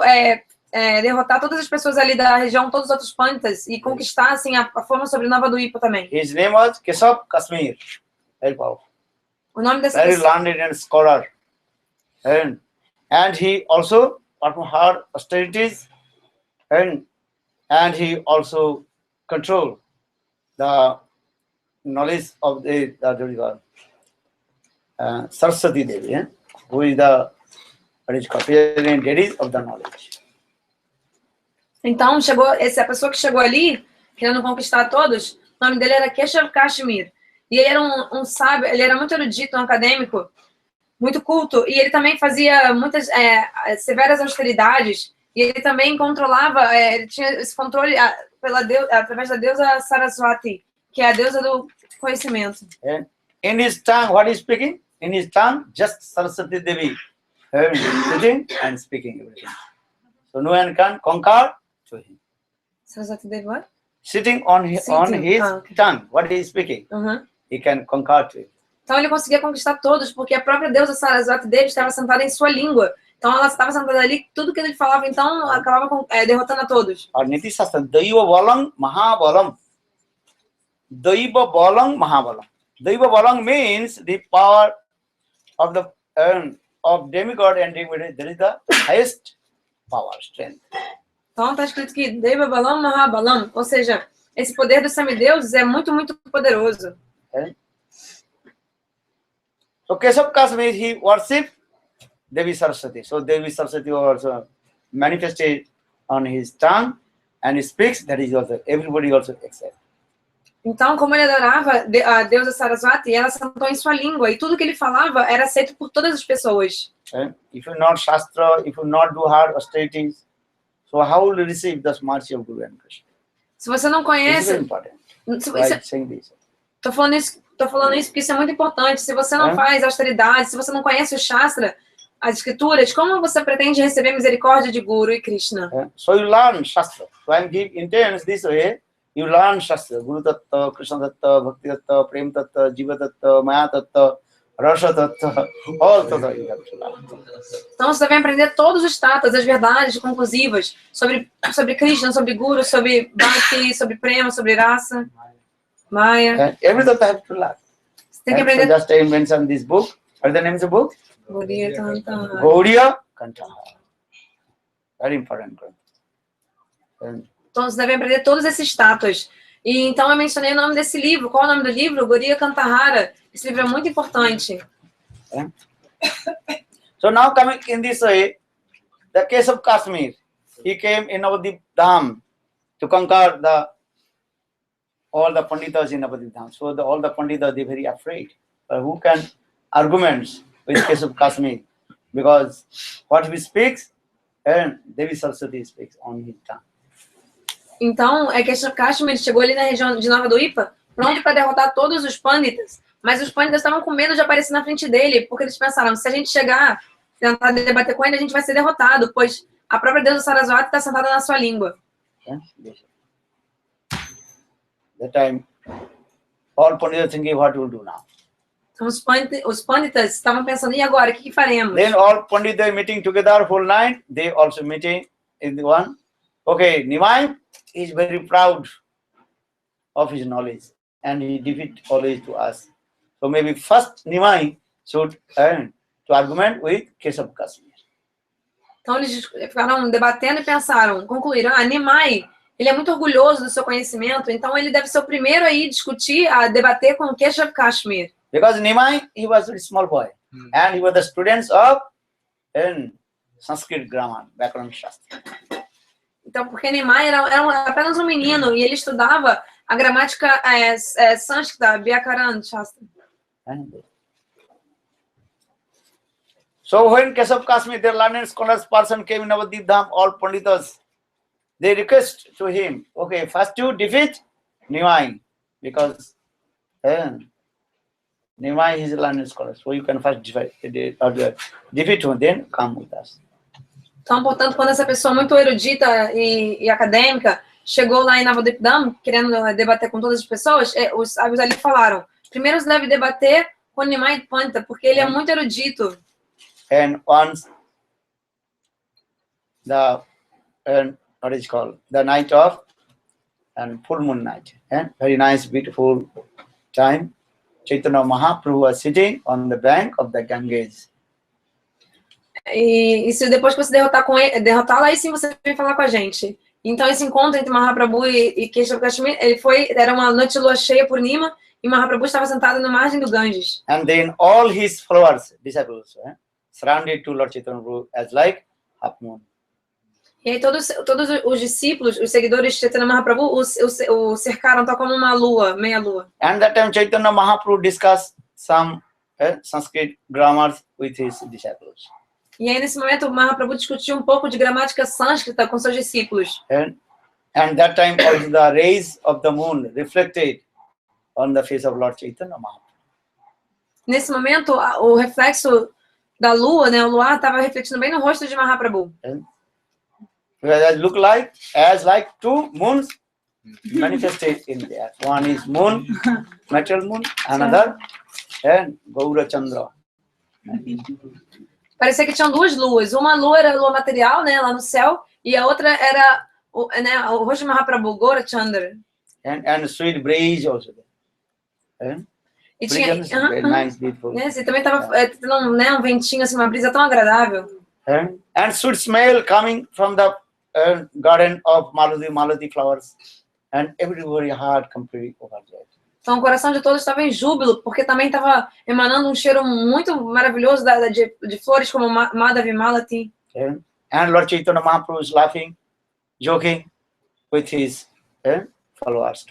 derrotar todas as pessoas ali da região, todos os outros Panditas, e conquistar assim, a forma sobre Nova Duipa também. His name was Keshav Kashmir. Very powerful. O nome dessa very pessoa... learned scholar. And he also performed hard austerities, and he also controlled the knowledge of the Saraswati Devi, who is the daddy of the knowledge. Então, essa pessoa que chegou ali, querendo conquistar todos, o nome dele era Keshav Kashmir. E ele era um sábio, ele era muito erudito, um acadêmico, muito culto, e ele também fazia muitas severas austeridades, e ele também controlava, ele tinha esse controle através da deusa Saraswati, que é a deusa do conhecimento. In his tongue, what is speaking? In his tongue, just Saraswati Devi sitting and speaking everything. So no one can conquer to him. Saraswati Devi what? Sitting on his tongue, what he is speaking, he can conquer to it. Então ele conseguia conquistar todos, porque a própria deusa Saraswati Devi estava sentada em sua língua. Então ela estava sentada ali, tudo que ele falava, então, acabava derrotando a todos. Or Niti Shastra, Daiva Balang Mahabalam. Daiva Balang Mahabalam. Daiva Balang means the power of the of demigod and demigod. That is the highest power, strength. Então está escrito que Deva Balam Mahabalam, ou seja, esse poder dos semideuses é muito, muito poderoso. So Keshav Kasmi, he worshipped Devi Saraswati. So Devi Saraswati also manifested on his tongue and he speaks, that is also, everybody also accepts. Então, como ele adorava a deusa Saraswati, ela sentou em sua língua, e tudo que ele falava era aceito por todas as pessoas. If you not Shastra, if you not do hard austerities, so how will you receive the mercy of Guru and Krishna? Se você não It's conhece... very important. Why saying this? Tô falando isso porque isso é muito importante. Se você não faz austeridade, se você não conhece o Shastra, as escrituras, como você pretende receber misericórdia de Guru e Krishna? So you learn Shastra. So I give intents this way. You learn Shastra. Guru Tattva, Krishna Tattva, Bhakti Tattva, Prem Tattva, Jiva Tattva, Maya Tattva, Rasa Tattva, all Tattva you have to learn. Então você deve aprender todos os tattwas, as verdades conclusivas sobre Krishna, sobre Guru, sobre Bhakti, sobre Prema, sobre Rasa, Maya. Every Tattva have to learn. Você tem que aprender. So just I mentioned this book. What is the name of the book? Gaudiya Kantahara. Very important. Então você deve aprender todos esses tattwas. E então eu mencionei o nome desse livro. Qual é o nome do livro? Gaudiya Kantahara. Esse livro é muito importante. So now coming in this way, the case of Kashmir, he came in Navadip Dham to conquer all the Panditas in Navadip Dham. So all the Panditas, they very afraid. Who can arguments with case of Kashmir? Because what he speaks, and Devi Saraswati speaks on his tongue. Então, é que Kashmir chegou ali na região de Nova Duipa, pronto para derrotar todos os Panditas. Mas os Panditas estavam com medo de aparecer na frente dele, porque eles pensaram, se a gente chegar, tentar debater com ele, a gente vai ser derrotado, pois a própria deusa Saraswati está sentada na sua língua. That time, all Panditas thinking, what will do now? Então, os Panditas estavam pensando, e agora, o que faremos? Then all Panditas meeting together whole night, they also meeting in the one. Okay, Nimai is very proud of his knowledge and he defeat always to us. So maybe first Nimai should to argument with Keshav Kashmir. Então eles ficaram debatendo e pensaram, concluíram, Nimai, ele é muito orgulhoso do seu conhecimento, então ele deve ser o primeiro aí discutir, a debater com Keshav Kashmir. Because Nimai, he was a small boy and he was the students of Sanskrit grammar, Vyakaran Shastra. Então, porque Nimai era apenas um menino e ele estudava a gramática sânscrita, Vyakaran Shastra. So when Keshav Kashmir, their learned scholars person came in Navadip Dham, all Panditas, they request to him, okay, first you defeat Nimai, because Nimai is a learned scholar, so you can first defeat him, then come with us. Então, portanto, quando essa pessoa muito erudita e acadêmica chegou lá em Navadip Dham, querendo debater com todas as pessoas, os sábios ali falaram, primeiro você deve debater com Nimai Pandita, porque ele é muito erudito. And once what is called the night of full moon night, and very nice, beautiful time, Chaitanya Mahaprabhu was sitting on the bank of the Ganges. E se depois que você derrotá-lo, aí sim você vem falar com a gente. Então esse encontro entre Mahaprabhu e Keshav Kashmir, era uma noite de lua cheia por Nima, e Mahaprabhu estava sentado na margem do Ganges. And then all his followers, disciples, surrounded to Lord Chaitanya Prabhu as like half moon. E aí todos os discípulos, os seguidores de Chaitanya Mahaprabhu o cercaram tal como uma lua, meia lua. And that time Chaitanya Mahaprabhu discussed some Sanskrit grammars with his disciples. E aí nesse momento o Mahaprabhu discutiu um pouco de gramática sânscrita com seus discípulos. And that time also the rays of the moon reflected on the face of Lord Chaitanya Mahaprabhu. Nesse momento o reflexo da lua, né, o luar estava refletindo bem no rosto de Mahaprabhu. It look like two moons manifested in there. One is moon, material moon, another and Gaura Chandra. Parecia que tinham duas luas. Uma lua era a lua material, né, lá no céu, e a outra era o rosto de Mahaprabhu, Gaura Chandra. And sweet breeze also there. E tinha, Very nice, beautiful. né, assim, também estava tendo um ventinho, assim, uma brisa tão agradável. And sweet smell coming from the garden of Malati flowers. And everybody heart completely overjoyed. Então o coração de todos estava em júbilo, porque também estava emanando um cheiro muito maravilhoso de flores como Madhavi Malati. And Lord Chaitanya Mahaprabhu is laughing, joking with his followers.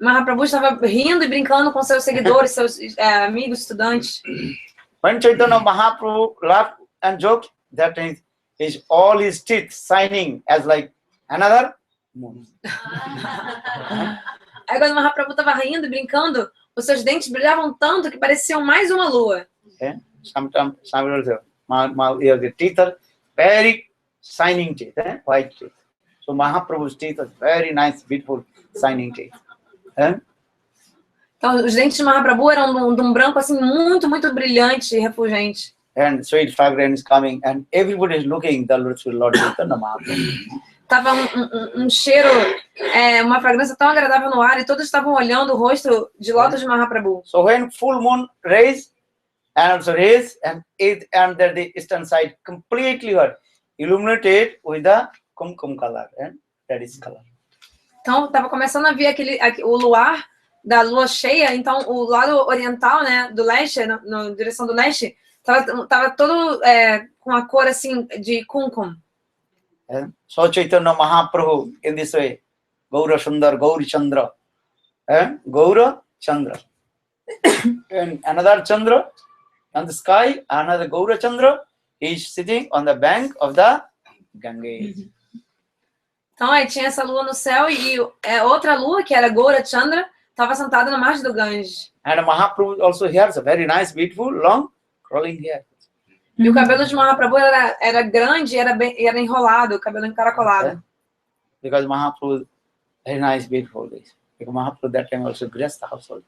Mahaprabhu estava rindo e brincando com seus seguidores, seus amigos, estudantes. When Chaitanya Mahaprabhu laughed and joked, that is all his teeth shining as like another moon. Aí quando Mahaprabhu estava rindo e brincando, os seus dentes brilhavam tanto que pareciam mais uma lua. Sometimes the teeth are very shining teeth, white teeth. So Mahaprabhu's teeth are very nice, beautiful, shining teeth. Então os dentes de Mahaprabhu eram de um branco assim muito, muito brilhante e refulgente. And sweet fragrance coming, and everybody is looking the Lord Chaitanya Mahaprabhu. Tava um cheiro, uma fragrância tão agradável no ar, e todos estavam olhando o rosto de lótus de Mahaprabhu. So when full moon rays and also rays and the eastern side completely illuminated with the kumkum color and reddish color. Então estava começando a ver o luar da lua cheia. Então o lado oriental, né, do leste, na direção do leste, tava todo com a cor assim de kumkum. So Chaitanya Mahaprabhu in this way, Gaura Sundar, Gauri Chandra, Gaura Chandra, and another Chandra on the sky, another Gaura Chandra is sitting on the bank of the Ganges. Então aí tinha essa lua no céu e outra lua que era Gaura Chandra estava sentada na margem do Ganges. And Mahaprabhu also has a very nice, beautiful, long curling hair. E o cabelo de Mahaprabhu era grande e era enrolado, o cabelo encaracolado. Because Mahaprabhu very nice, beautiful. Because Mahaprabhu that time also graced the household.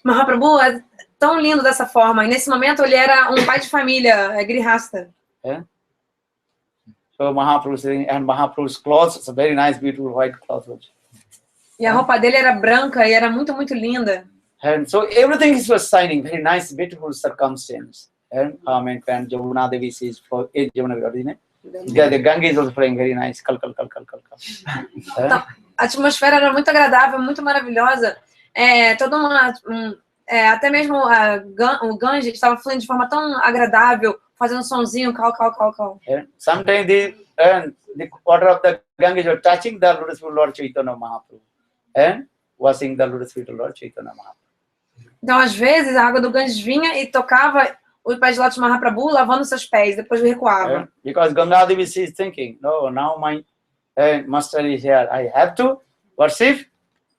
Mahaprabhu é tão lindo dessa forma. E nesse momento ele era um pai de família, grihasta. So Mahaprabhu saying, and Mahaprabhu's clothes, it's a very nice, beautiful white clothes. E a roupa dele era branca e era muito, muito linda. And so everything was shining, very nice, beautiful circumstance. And and Jamuna Devi says for Jamuna Devi, the Ganges is also playing very nice. Kal. Então, a atmosfera era muito agradável, muito maravilhosa. Até mesmo o Ganges estava fluindo de forma tão agradável, fazendo um sonzinho, cal. Sometimes the water of the Ganges were touching the lotus feet of Lord Chaitanya Mahaprabhu and washing the lotus feet of Lord Chaitanya Mahaprabhu. Então, às vezes, a água do Ganges vinha e tocava o pé de lótus de Mahaprabhu, lavando seus pés, depois recuava. Because Ganga Devi is thinking, no, now my master is here, I have to worship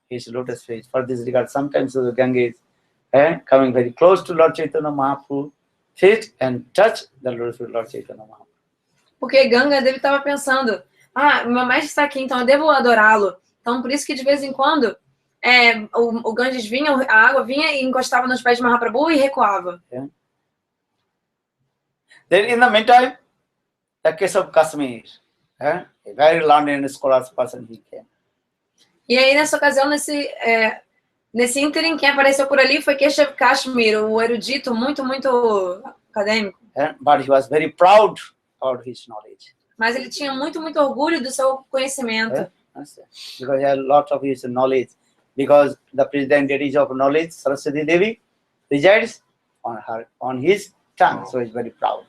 his lotus feet. For this regard, sometimes the Ganga is coming very close to Lord Chaitanya Mahaprabhu feet and touch the lotus feet of Lord Chaitanya Mahaprabhu. Porque Ganga Devi estava pensando, meu mestre está aqui, então eu devo adorá-lo. Então, por isso que de vez em quando o Ganges vinha, a água vinha e encostava nos pés de Mahaprabhu e recuava. Then in the meantime, the case of Kashmir, a very learned and scholarly person he came. E aí, nessa ocasião, nesse ínterim, quem apareceu por ali foi Keshav Kashmir, o erudito muito, muito acadêmico. But he was very proud of his knowledge. Mas ele tinha muito, muito orgulho do seu conhecimento. Because he had lots of his knowledge. Because the president deity of knowledge, Saraswati Devi, resides on his tongue, so he's very proud.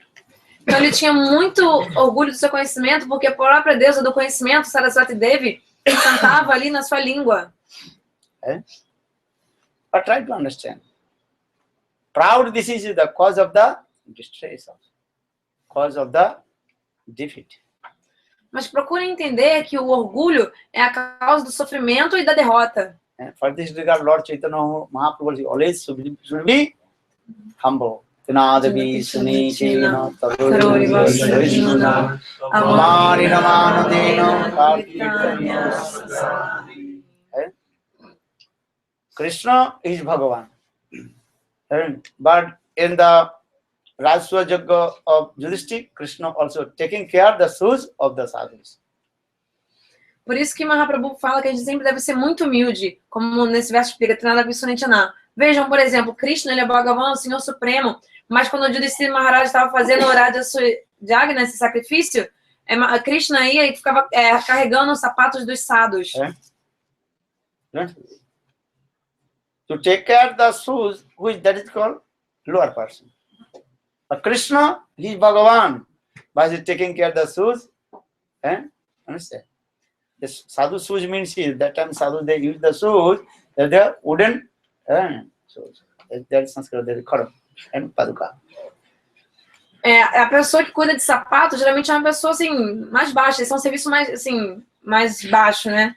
Então ele tinha muito orgulho do seu conhecimento, porque a própria deusa do conhecimento, Saraswati Devi, cantava ali na sua língua. But try to understand. Proud, this is the cause of the distress, cause of the defeat. Mas procurem entender que o orgulho é a causa do sofrimento e da derrota. For this regard, Lord Chaitanya Mahaprabhu always should be humble. Tinadavi suni chena tarori vasvishna amari namanadena kartikanya. Krishna is Bhagavan. But in the Rajswa Yajna of Yudhishthira, Krishna also taking care of the shoes of the sadhus. Por isso que Mahaprabhu fala que a gente sempre deve ser muito humilde, como nesse verso explica, Trinada Vishwanitana. Vejam, por exemplo, Krishna, ele é Bhagavan, o Senhor Supremo, mas quando o Yudhishthira Maharaj estava fazendo o Raja Yagna, esse sacrifício, Krishna ia e ficava carregando os sapatos dos sadhus. To take care of the shoes, that is called lower person. But Krishna, he is Bhagavan, but he is taking care of the shoes. Understand? The sadhu shoes means that time sadhu they use the shoes, they are wooden shoes. That is Sanskrit, that is Kharam and Paduka. A pessoa que cuida de sapatos geralmente é uma pessoa assim mais baixa, eles são um serviço mais assim mais baixo, né?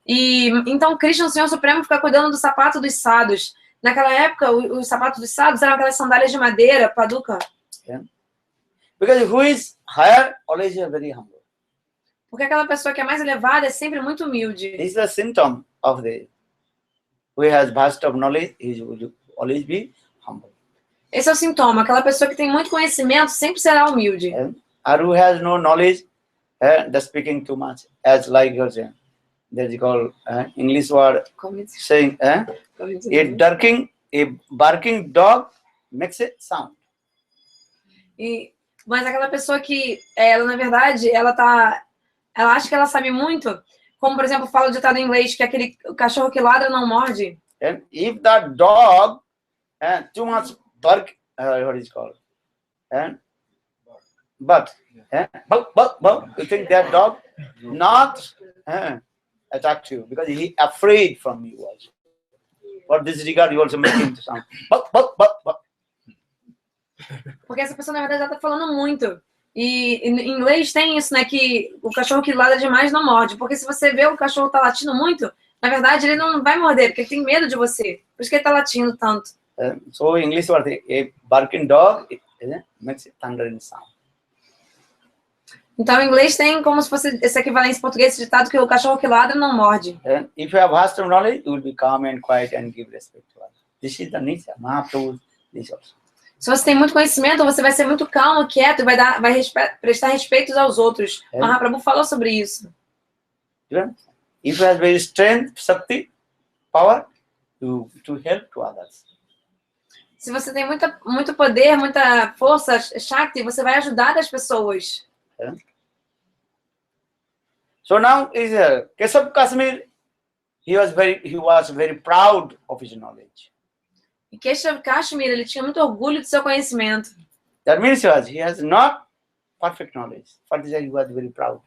E então Krishna, o Senhor Supremo, fica cuidando do sapato dos sadhus. Naquela época, os sapatos dos sadhus eram aquelas sandálias de madeira, paduka. Because who is higher always is very humble. Porque aquela pessoa que é mais elevada é sempre muito humilde. This is a symptom of the who has vast of knowledge, he will always be humble. Esse é o sintoma. Aquela pessoa que tem muito conhecimento sempre será humilde. Or who has no knowledge, the speaking too much, as like you're saying. That is called English word saying, a barking dog makes a sound. Mas aquela pessoa que, ela na verdade, ela acha que ela sabe muito, como por exemplo, fala o ditado em inglês, que aquele cachorro que ladra não morde. And if that dog too much bark, what is called? But you think that dog not attack you because he afraid from you also. For this regard, you also make him to sound. Porque essa pessoa, na verdade, ela tá falando muito. E em inglês tem isso, né? Que o cachorro que ladra demais não morde. Porque se você vê o cachorro tá latindo muito, na verdade, ele não vai morder, porque ele tem medo de você. Por isso que ele tá latindo tanto. So, English word, a barking dog makes thundering sound. Então, em inglês tem como se fosse esse equivalente em português, esse ditado que o cachorro que ladra não morde. If you have vast knowledge, you will be calm and quiet and give respect to others. This is the nature. Mahaprabhu, this also. Se você tem muito conhecimento, você vai ser muito calmo, quieto e vai prestar respeitos aos outros. Mahaprabhu falou sobre isso. If you have very strength, shakti, power, to help to others. Se você tem muito poder, muita força, shakti, você vai ajudar as pessoas. So now is Keshav Kashmir. He was very proud of his knowledge. E Keshav Kashmir, ele tinha muito orgulho do seu conhecimento. That means he has not perfect knowledge. For this he was very proud.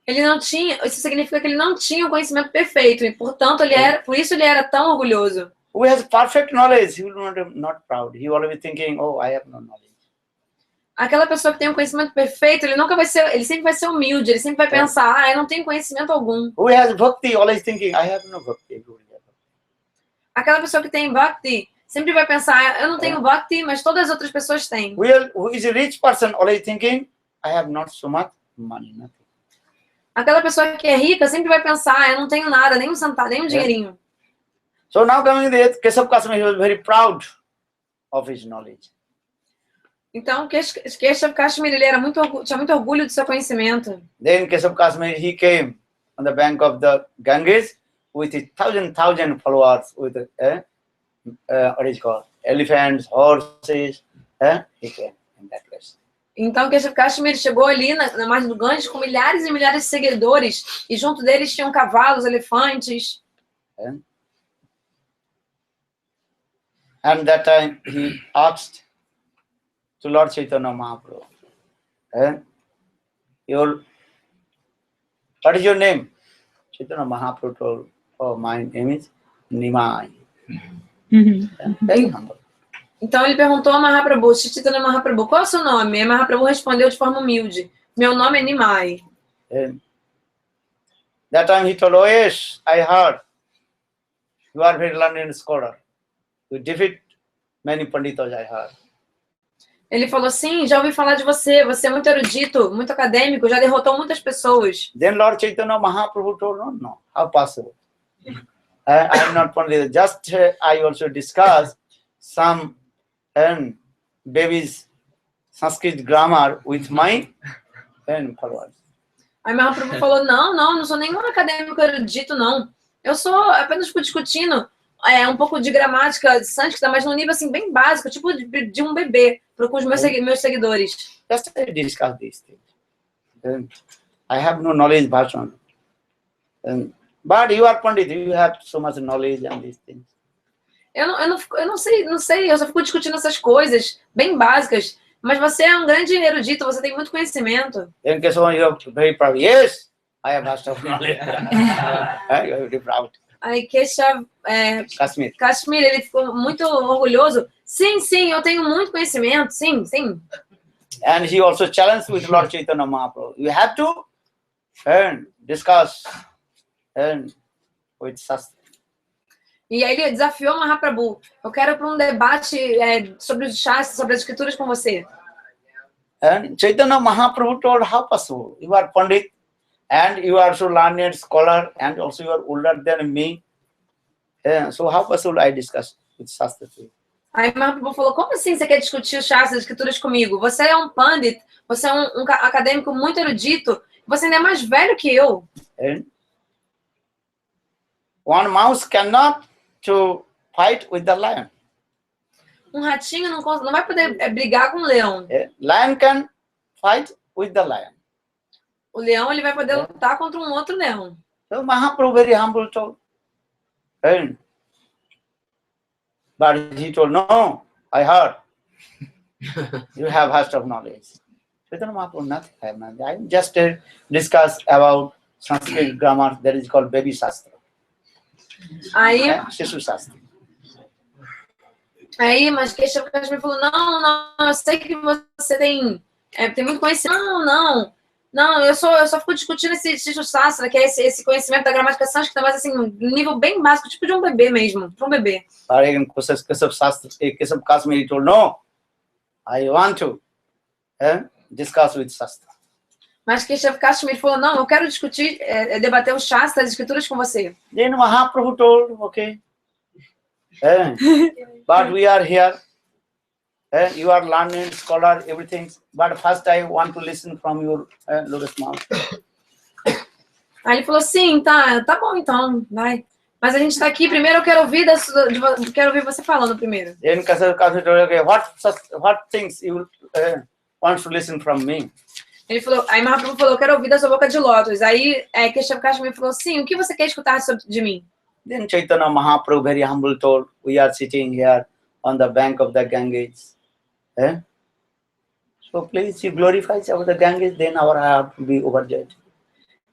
Ele não tinha, isso significa que ele não tinha o conhecimento perfeito e, portanto, por isso ele era tão orgulhoso. Who has perfect knowledge, he will not proud. He will be thinking, oh, I have no knowledge. Aquela pessoa que tem um conhecimento perfeito, ele sempre vai ser humilde, ele sempre vai pensar, eu não tenho conhecimento algum. Who has bhakti, always thinking, I have no bhakti. Aquela pessoa que tem bhakti sempre vai pensar, eu não tenho bhakti, mas todas as outras pessoas têm. Who is a rich person, always thinking, I have not so much money, nothing. Aquela pessoa que é rica sempre vai pensar, eu não tenho nada, nem um centavo, nem um dinheirinho. So now coming to Keshav Kashmir, he was very proud of his knowledge. Então, Keshav Kashmir, ele tinha muito orgulho do seu conhecimento. Then Keshav Kashmir, he came on the bank of the Ganges with his thousand followers, with what is called elephants, horses. He came in that place. Então, Keshav Kashmir chegou ali na margem do Ganges com milhares e milhares de seguidores e junto deles tinham cavalos, elefantes. And that time he asked to Lord Chaitanya Mahaprabhu, what is your name? Chaitanya Mahaprabhu told, oh, my name is Nimai. Very humble. Então ele perguntou a Mahaprabhu, Chaitanya Mahaprabhu, qual é o seu nome? E Mahaprabhu respondeu de forma humilde, meu nome é Nimai. That time he told, oh yes, I heard, you are very learned scholar. You defeat many panditas, I heard. Ele falou, sim, já ouvi falar de você, você é muito erudito, muito acadêmico, já derrotou muitas pessoas. Then Lord Chaitanya Mahaprabhu told, no, how possible? I am not Pandita, just I also discussed some baby's Sanskrit grammar with my followers. Aí Mahaprabhu falou, não sou nenhum acadêmico erudito, não. Eu só apenas fico discutindo um pouco de gramática de sânscrita, mas num nível assim bem básico, tipo de um bebê, com os meus seguidores. Just I discuss these things. I have no knowledge bhajan. But you are Pandit, you have so much knowledge on these things. Eu não sei, eu só fico discutindo essas coisas bem básicas, mas você é um grande erudito, você tem muito conhecimento. Then Keshav, you are very proud. Yes, I have lots of knowledge. You are very proud. Aí Keshav, Kashmir, ele ficou muito orgulhoso. Sim, eu tenho muito conhecimento, sim. And he also challenged with Lord Chaitanya Mahaprabhu. You have to discuss with Shastra. E aí ele desafiou Mahaprabhu. Eu quero para um debate sobre os Shastras, sobre as escrituras com você. And Chaitanya Mahaprabhu told, how possible? You are Pandit and you are so learned scholar and also you are older than me. So how possible I discuss with Shastra? Aí Mahaprabhu falou, como assim você quer discutir os Shastras, as escrituras comigo? Você é um Pandit, você é um acadêmico muito erudito, você ainda é mais velho que eu. And one mouse cannot to fight with the lion. Um ratinho não vai poder brigar com o leão. Lion can fight with the lion. O leão ele vai poder lutar contra um outro leão. So Mahaprabhu very humble told. But he told, no, I heard. You have vast of knowledge. Chaitanya Mahaprabhu, nothing I have knowledge. I just discuss about Sanskrit grammar that is called baby Shastra. Shishu Shastra. Aí, mas Keshav Kashmir falou, não, eu sei que você tem muito conhecimento. Não, eu só fico discutindo esse Shishu Shastra, que é esse conhecimento da gramática sânscrita, mas assim, um nível bem básico, tipo de um bebê mesmo, para um bebê. Keshav Kashmir told, no, I want to discuss with Shastra. Mas Keshav Kashmir falou, não, eu quero discutir, debater o Shastra, as escrituras com você. Then Mahaprabhu told, okay. But we are here. You are learned scholar, everything. But first I want to listen from your lotus mouth. Aí ele falou, sim, tá bom então, vai. Mas a gente está aqui, primeiro eu quero ouvir você falando primeiro. Then Keshav Kashmir told, okay, what things you want to listen from me? Ele falou, aí Mahaprabhu falou, eu quero ouvir da sua boca de lótus. Aí Keshav Kashmir falou, sim, o que você quer escutar de mim? Then Chaitanya Mahaprabhu very humble told, we are sitting here on the bank of the Ganges. So please, you glorify the Ganges, then our heart will be overjoyed.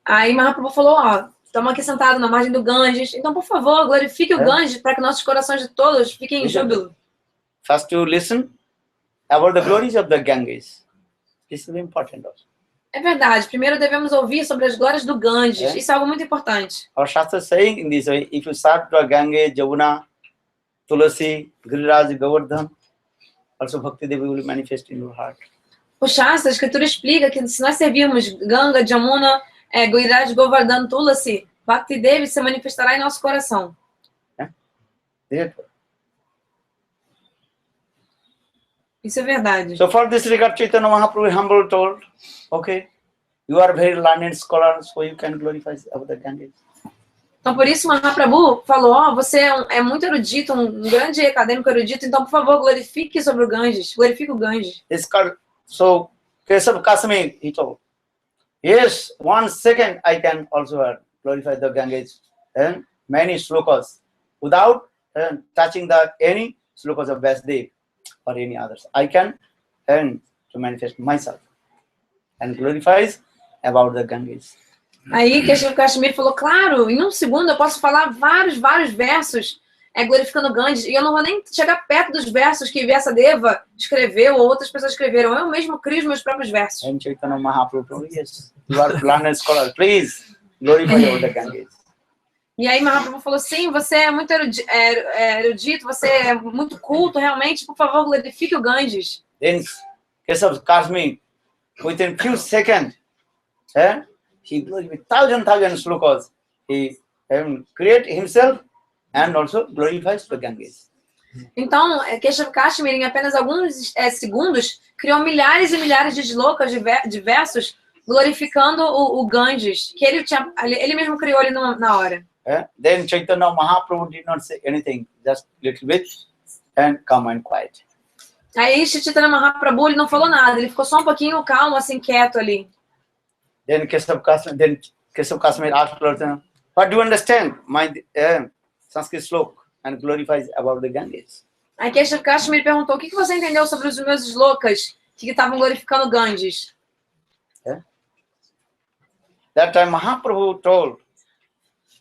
Aí Mahaprabhu falou, estamos aqui sentados na margem do Ganges, então por favor, glorifique o Ganges para que nossos corações de todos fiquem em júbilo. First to listen about the glories of the Ganges. This is important also. É verdade. Primeiro devemos ouvir sobre as glórias do Ganges. Isso é algo muito importante. Our Shastra is saying in this way, if you start to Gange, Jamuna, Tulasi, Giriraj, Govardhan, also Bhakti Devi will manifest in your heart. O Shastra, a Escritura explica que se nós servirmos Ganga, Jamuna, Giriraj, Govardhan, Tulasi, Bhakti Devi se manifestará em nosso coração. Therefore. Isso é verdade. So for this regard, Chaitanya Mahaprabhu humble told, okay, you are very learned scholar, so you can glorify about the Ganges. Então por isso Mahaprabhu falou, você é muito erudito, um grande acadêmico erudito, então por favor glorifique sobre o Ganges, glorifique o Ganges. So Keshav Kashmir, he told, yes, 1 second I can also glorify the Ganges and many slokas without touching any slokas of Vasudev or any others. I can to manifest myself and glorifies about the Ganges. Aí Keshav Kashmir falou, claro, em um segundo eu posso falar vários versos glorificando Ganges, e eu não vou nem chegar perto dos versos que Vyasadeva escreveu ou outras pessoas escreveram, eu mesmo crio os meus próprios versos. And Chaitanya Mahaprabhu told, yes, you are learned scholar, please glorify about the Ganges. E aí Mahaprabhu falou, sim, você é muito erudito, você é muito culto, realmente, por favor, glorifique o Ganges. Then Keshav Kashmir, within few seconds, he glorified thousand slokas. He creates himself and also glorifies the Ganges. Então, Keshav Kashmir, em apenas alguns segundos, criou milhares e milhares de shlokas diversos, glorificando o Ganges, que ele mesmo criou ali na hora. Then Chaitanya Mahaprabhu did not say anything, just little bit, and calm and quiet. Aí Chaitanya Mahaprabhu, ele não falou nada, ele ficou só um pouquinho calmo, assim, quieto ali. Then Keshav Kashmir asked Lord, what do you understand? My Sanskrit slok and glorifies about the Ganges. Aí Keshav Kashmir perguntou, o que você entendeu sobre os meus shlokas que estavam glorificando Ganges? That time Mahaprabhu told,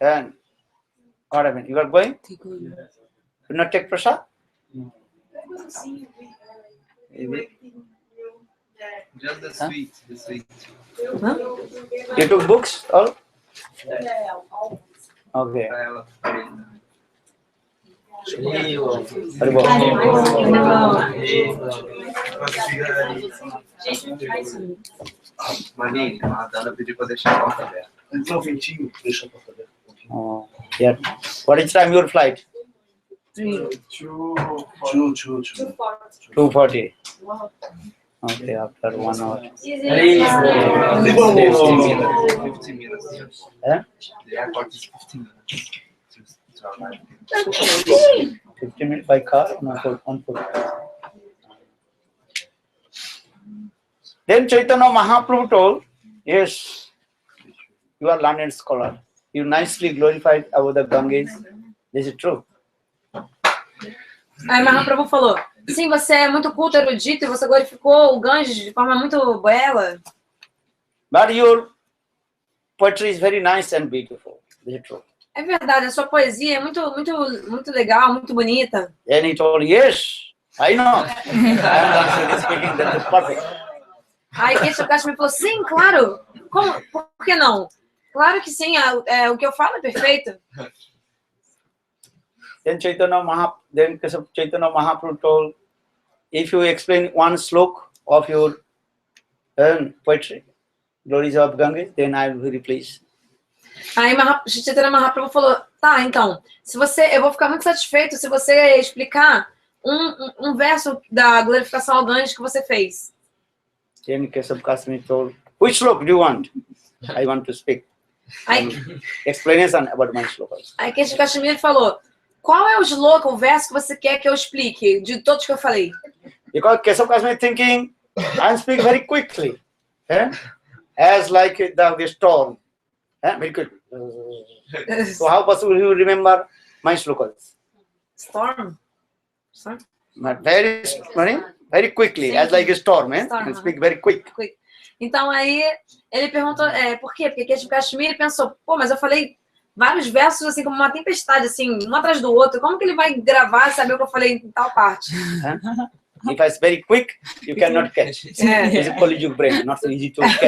and what happened? You are going? Do not take prasad? Just the sweet, the sweet. You took books all? Okay. Mani, a Dana pediu pra deixar a porta aberta. Entrou ventinho, deixa a porta aberta. Oh, yeah. What is time your flight? 2:40. Okay, after 1 hour. 15 minutes. Eh? The airport is 15 minutes. 15 minutes by car? No, on foot. Then Chaitanya Mahaprabhu told, yes, you are learned scholar. You nicely glorified about the Ganges. This is true. Aí Mahaprabhu falou, sim, você é muito culto, erudito, e você glorificou o Ganges de forma muito bela. But your poetry is very nice and beautiful. This is true. É verdade, a sua poesia é muito legal, muito bonita. Then he told, yes, I know. I am speaking, that is perfect. Aí Keshav Kashmir falou, sim, claro. Como? Por que não? Claro que sim, o que eu falo é perfeito. Then Chaitanya Mahaprabhu told, if you explain one slok of your poetry, glories of Ganges, then I will be very pleased. Aí Chaitanya Mahaprabhu falou, tá, então, eu vou ficar muito satisfeito se você explicar um verso da glorificação ao Ganges que você fez. Then Keshav Kashmir told, which slok do you want? I want to speak. Explanation about my slokas. Aí Keshav Kashmir falou, qual é o shloka, o verso que você quer que eu explique, de todos que eu falei? Because Keshav Kashmir thinking, I speak very quickly, as like the storm, very quick. So how possible you remember my slokas? Storm? But very quickly, Sim. as like a storm, Storm, and speak very quick. Então aí ele perguntou, por quê? Porque Keshav Kashmir pensou, pô, mas eu falei vários versos assim como uma tempestade, assim, um atrás do outro. Como que ele vai gravar e saber o que eu falei em tal parte? If I very quick, you cannot catch. It's a polyjuic brain, not so easy to catch.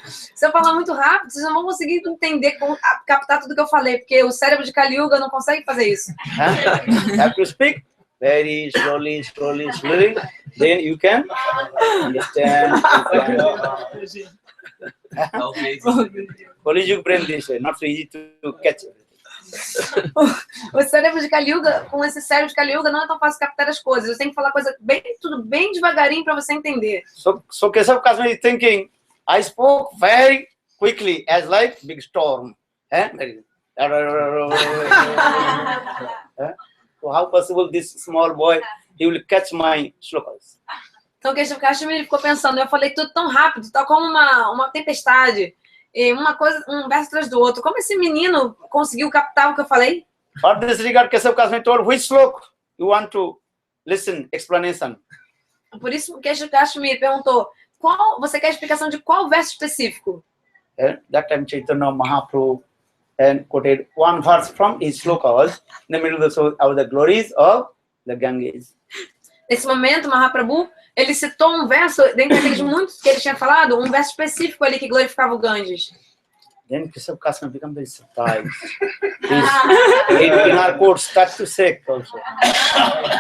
Se eu falar muito rápido, vocês não vão conseguir entender, captar tudo que eu falei, porque o cérebro de Kali Yuga não consegue fazer isso. You have to speak very slowly, then you can understand. Polyjuic brain this way, not so easy to catch. O cérebro de Kali Yuga, com esse cérebro de Kali Yuga, não é tão fácil captar as coisas. Eu tenho que falar tudo bem devagarinho para você entender. So Keshav Kashmir is thinking, I spoke very quickly as like big storm. So how possible this small boy, he will catch my slokas? Então, o Keshav Kashmir ficou pensando, eu falei tudo tão rápido, tal como uma tempestade, e um verso atrás do outro. Como esse menino conseguiu captar o que eu falei? For this regard, Keshav Kashmir told, which slok you want to listen, explanation? Por isso, o Keshav Kashmir perguntou, você quer explicação de qual verso específico? That time Chaitanya Mahaprabhu quoted one verse from his slokas in the middle of the glories of the Ganges. Nesse momento, Mahaprabhu, ele citou um verso, dentre aqueles muitos que ele tinha falado, um verso específico ali que glorificava o Ganges. Then Keshav Kashmir became very surprised. In our court, start to shake also.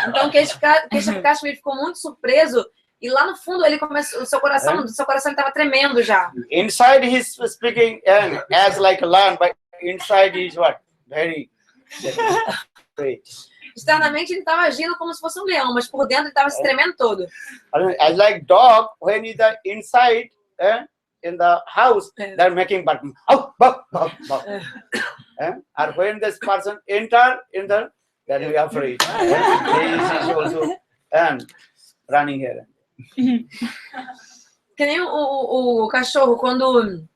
Então, Keshav Kashmir ficou muito surpreso e lá no fundo ele começou, seu coração estava tremendo já. Inside he's speaking as like a lion, but inside he's what? Very afraid. Externamente ele estava agindo como se fosse um leão, mas por dentro ele estava se tremendo todo. As like dog, when is the inside in the house, Yeah. they're making bark. Oh, bark, bark, bark. And when this person enter in the, then we are afraid. He is also running here. Que nem o cachorro, quando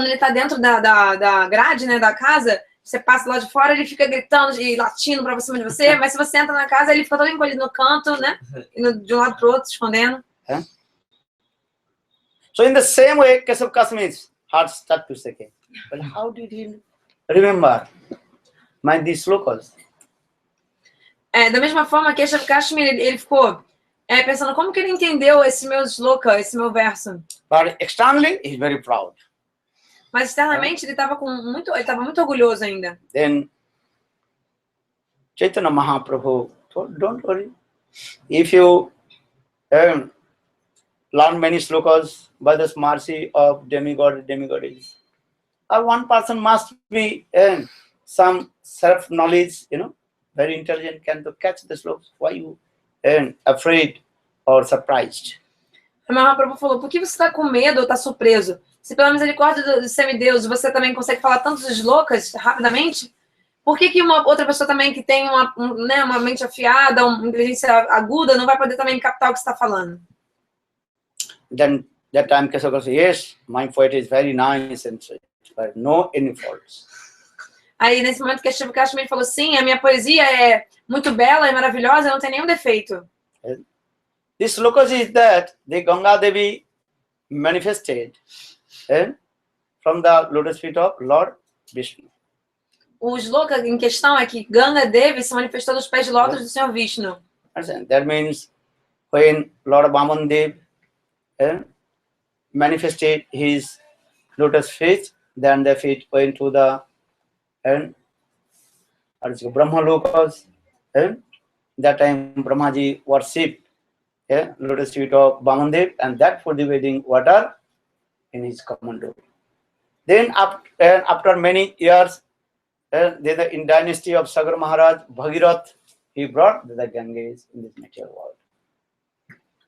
ele tá dentro da grade, né, da casa, você passa lá de fora, ele fica gritando e latindo pra cima de você, mas se você entra na casa, ele fica todo encolhido no canto, né, de um lado pro outro, se escondendo. So in the same way, Keshav Kasmi's heart start to shake. But how did he remember these slokas? Da mesma forma que Kashmir, ele ficou pensando como que ele entendeu esse meu shloka, esse meu verso. But externally, he's very proud. Mas externamente ele estava muito orgulhoso ainda. Then Chaitanya Mahaprabhu told, don't worry. If you learn many slokas by the mercy of demigod, demigoddess, or one person must be some self-knowledge, very intelligent, can to catch the slokas. Why you afraid or surprised? O Mahaprabhu falou, por que você está com medo ou está surpreso? Se pela misericórdia do semideus você também consegue falar tantos slokas rapidamente, por que uma outra pessoa também que tem uma mente afiada, uma inteligência aguda, não vai poder também captar o que você está falando? Then that time Keshav said, yes, my poetry is very nice and sweet, but no any faults. Aí nesse momento que Keshav Kashmir falou, sim, a minha poesia é muito bela e maravilhosa, não tem nenhum defeito. This slokas is that the Ganga Devi manifested from the lotus feet of Lord Vishnu. O shloka em questão é que Ganga Devi se manifestou dos pés de lótus do Senhor Vishnu. That means when Lord Vamandev manifested his lotus feet, then the feet went to the Brahma Lokas. That time Brahmaji worshipped lotus feet of Vamandev, and that for the wedding water in his commando. Then after many years, in dynasty of Sagar Maharaj, Bhagirath, he brought the Ganges in this material world.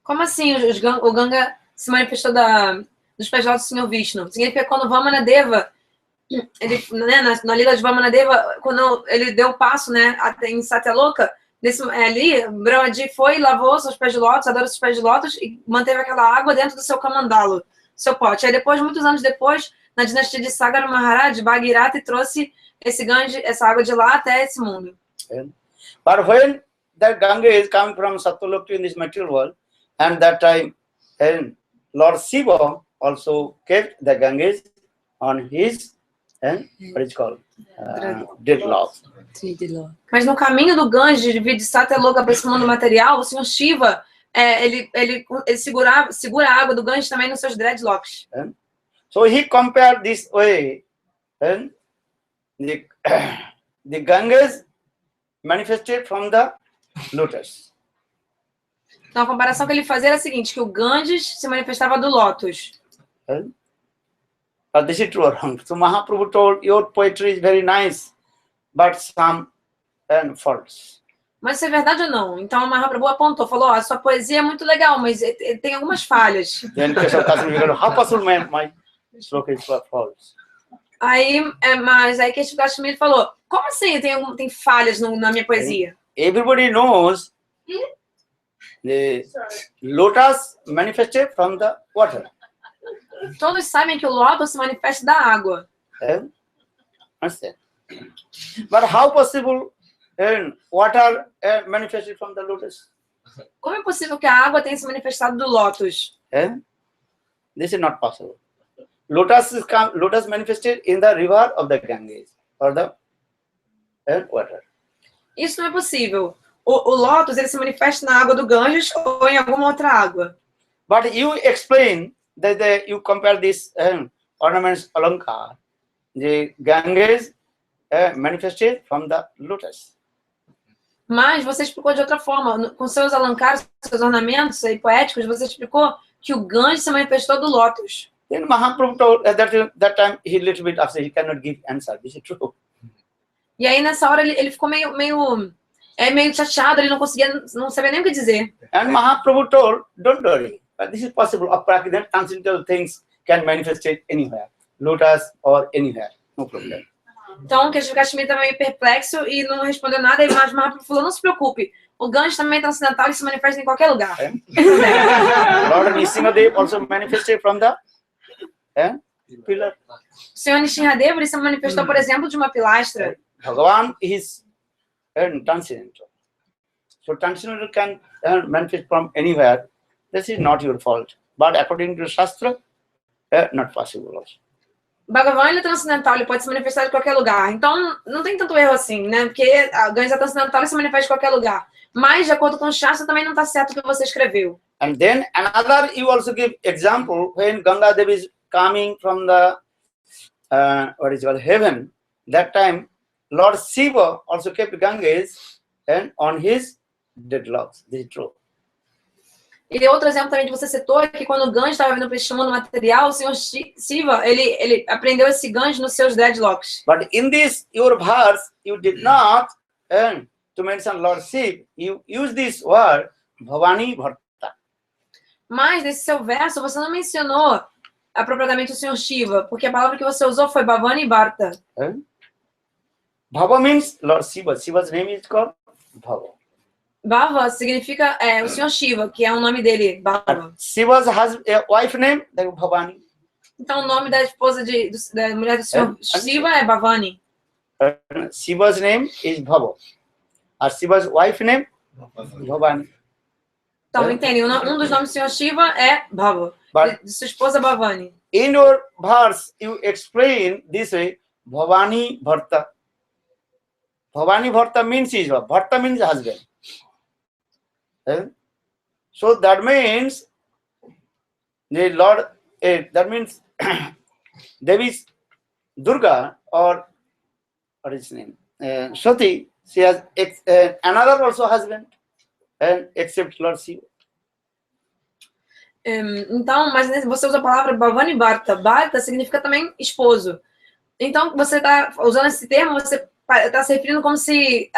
Como assim o Ganga se manifestou dos pés de lótus do Senhor Vishnu? Significa que quando Vamanadeva, ele, né, na lila de Vamanadeva, quando ele deu o passo, né, em Satyaloka, ali, Brahmaji foi, lavou seus pés de lótus, adorou seus pés de lótus e manteve aquela água dentro do seu kamandalo, seu pote. Aí depois, muitos anos depois, na dinastia de Sagar Maharaj, Bhagirath trouxe essa água de lá até esse mundo. But when that Ganga is coming from Satyaloka in this material world, and that time Lord Shiva also kept the Ganges on his what is called dreadlocks. Mas no caminho do Ganges de vir de Satyaloka para esse mundo material, o Senhor Shiva ele segura a água do Ganges também nos seus dreadlocks. So he compared this way, the Ganges manifested from the lotus. Então a comparação que ele fazia era a seguinte, que o Ganges se manifestava do lótus. But this is true or wrong? So Mahaprabhu told, your poetry is very nice, but some faults. Mas isso é verdade ou não? Então o Mahaprabhu apontou, falou, a sua poesia é muito legal, mas tem algumas falhas. Then Keshav Kasmi, how possible my sloka is false? Mas aí Keshav Kashmir falou, como assim tem falhas na minha poesia? Everybody knows the lotus manifested from the water. Todos sabem que o lótus se manifesta da água. Understand? But how possible water manifested from the lotus? Como é possível que a água tenha se manifestado do lótus? This is not possible. Lotus manifested in the river of the Ganges or the water. Isso não é possível. O lótus ele se manifesta na água do Ganges ou em alguma outra água. But you explain that you compare this ornaments alankar, the Ganges manifested from the lotus. Mas você explicou de outra forma, com seus alancares, seus ornamentos aí poéticos, você explicou que o Ganges se manifestou do lótus. Then Mahaprabhu told at that time he little bit upset, he cannot give answer. This is true. E aí nessa hora ele ficou meio é meio chateado, ele não sabia nem o que dizer. And Mahaprabhu told, don't worry, but this is possible. Aprakritam transcendental things can manifest it anywhere, lotus or anywhere, no problem. Então, o Keshav Kashmir estava meio perplexo e não respondeu nada, mas Mahaprabhu falou, não se preocupe, o Ganges também é transcendental e se manifesta em qualquer lugar. Lord Nrsimhadev also manifested from the pillar. O Senhor Nrsimhadev, ele se manifestou, por exemplo, de uma pilastra. Bhagavan is transcendental. So transcendental can manifest from anywhere. This is not your fault. But according to Shastra, not possible also. Bhagavan, ele é transcendental, ele pode se manifestar de qualquer lugar. Então, não tem tanto erro assim, né? Porque a Ganges é transcendental e se manifesta de qualquer lugar. Mas, de acordo com o Shastra, também não está certo o que você escreveu. And then another, you also give example when Ganga Devi is coming from the what is called heaven. That time, Lord Shiva also kept Ganges and on his deadlocks. This is true. E outro exemplo também que você citou é que quando o Ganges estava vindo para este mundo material, o Senhor Shiva, ele aprendeu esse Ganges nos seus deadlocks. But in this, your verse, you did not to mention Lord Shiva. You use this word, Bhavani Bharta. Mas nesse seu verso, você não mencionou apropriadamente o Senhor Shiva, porque a palavra que você usou foi Bhavani Bharta. Bhava means Lord Shiva. Shiva's name is called Bhava. Bhava significa o Senhor Shiva, que é o nome dele, Bhava. Shiva's has a wife name, that is Bhavani. Então o nome da esposa da mulher do Senhor Shiva é Bhavani. Shiva's name is Bhava. Shiva's wife name, Bhavani. Então, entende? Um dos nomes do Senhor Shiva é Bhava. De sua esposa Bhavani. In your verse, you explain this way, Bhavani Bharta. Bhavani Bharta means is what? Bharta means husband. So that means the Lord, that means Devi Durga, or what is his name? Sati, she has another also husband, and except Lord Shiva. Então, mas você usa a palavra Bhavani Bharta. Bharta significa também esposo. Então, você está usando esse termo, você está se referindo como se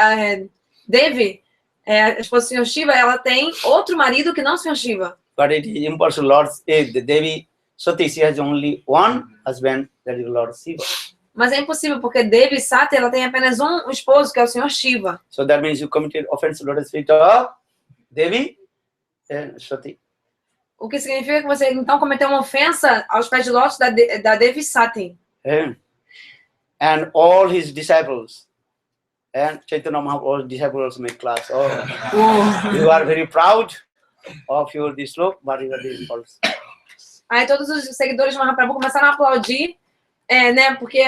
Devi, a esposa do Senhor Shiva, ela tem outro marido que não o Senhor Shiva. But it is impossible. Lord, the Devi Sati, she has only one husband, that is Lord Shiva. Mas é impossível, porque Devi Sati, ela tem apenas um esposo, que é o Senhor Shiva. So that means you committed offense to Lord feet of Devi Sati. O que significa que você, então, cometeu uma ofensa aos pés de lótus da Devi Sati. And all his disciples. And Chaitanya Mahaprabhu's disciples make class. Oh, you are very proud of your this slope, but you are this false. Aí todos os seguidores de Mahaprabhu começaram a aplaudir, né? Porque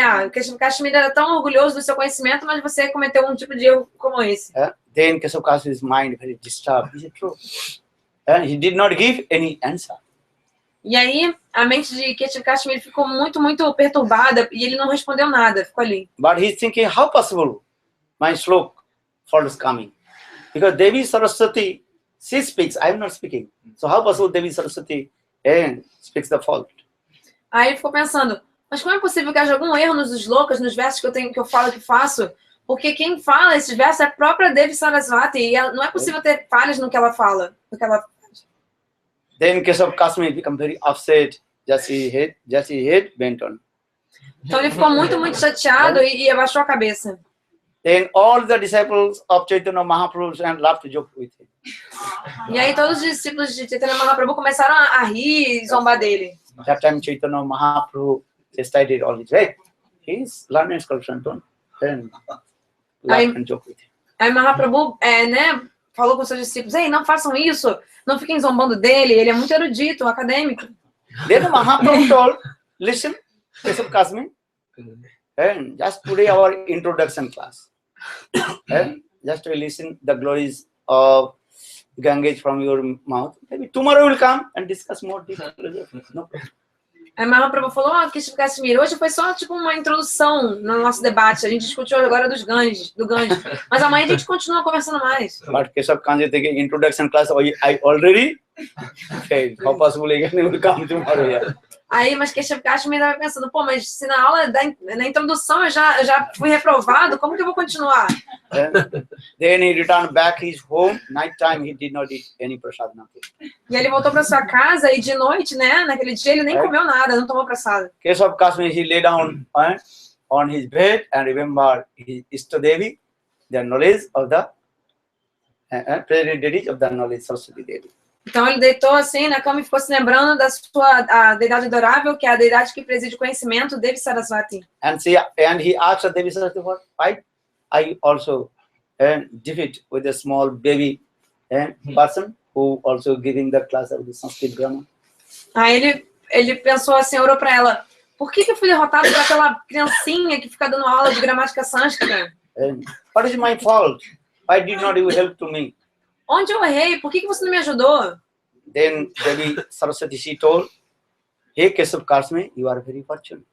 o Kashmir era tão orgulhoso do seu conhecimento, mas você cometeu um tipo de erro como esse. Then Keshav Kashmir's mind very disturbed. Is it true? And he did not give any answer. E aí a mente de Keshav Kashmir ficou muito, muito perturbada e ele não respondeu nada, ficou ali. But he's thinking, how possible my slok fault is coming? Because Devi Saraswati, she speaks, I am not speaking. So how possible Devi Saraswati speaks the fault? Aí ele ficou pensando, mas como é possível que haja algum erro nos slokas, nos versos que eu falo que faço? Porque quem fala esses versos é a própria Devi Saraswati e não é possível ter falhas no que ela fala, Then Keshav Kashmir became very upset. Just his head bent on. Então ele ficou muito, muito chateado e abaixou a cabeça. Then all the disciples of Chaitanya Mahaprabhu and laughed to joke with him. E aí todos os discípulos de Chaitanya Mahaprabhu começaram a rir e zombar dele. That time Chaitanya Mahaprabhu decided all his way. He's learning sculpture, don't and laughed and joke with him. Aí Mahaprabhu, né, falou com seus discípulos, ei, não façam isso, não fiquem zombando dele, ele é muito erudito, acadêmico. Then Mahaprabhu told, listen, Keshav Kashmir, and just today our introduction class. And just to listen the glories of Ganges from your mouth. Maybe tomorrow we'll come and discuss more details. No problem. Aí Mahaprabhu falou, Keshav Kashmir, hoje foi só tipo uma introdução no nosso debate, a gente discutiu agora do Ganges, mas amanhã a gente continua conversando mais. But Keshav Kashmir taking introduction class, I already failed. How possible again will come tomorrow? Yeah. Aí, mas Keshav Kashmir estava pensando, pô, mas se na aula, na introdução eu já fui reprovado, como que eu vou continuar? Then he returned back his home. Night time he did not eat any prasad, nothing. E ele voltou para sua casa e de noite, né, naquele dia ele nem comeu nada, não tomou prasada. Keshav Kashmir, he lay down on his bed and remember his Istadevi, the knowledge of the present deities of the knowledge Saraswati Devi. Então ele deitou assim na cama e ficou se lembrando da a deidade adorável, que é a deidade que preside o conhecimento, Devi Saraswati. And he asked Devi Saraswati, what? Why I also defeat with a small baby person who also giving the class of the Sanskrit grammar. Aí ele pensou assim, orou para ela, por que eu fui derrotado por aquela criancinha que fica dando aula de gramática sânscrita? What is my fault? Why did not you help to me? Onde eu errei? Por que você não me ajudou? Then Devi Saraswati, she told, hey Keshav Kashmir, you are very fortunate.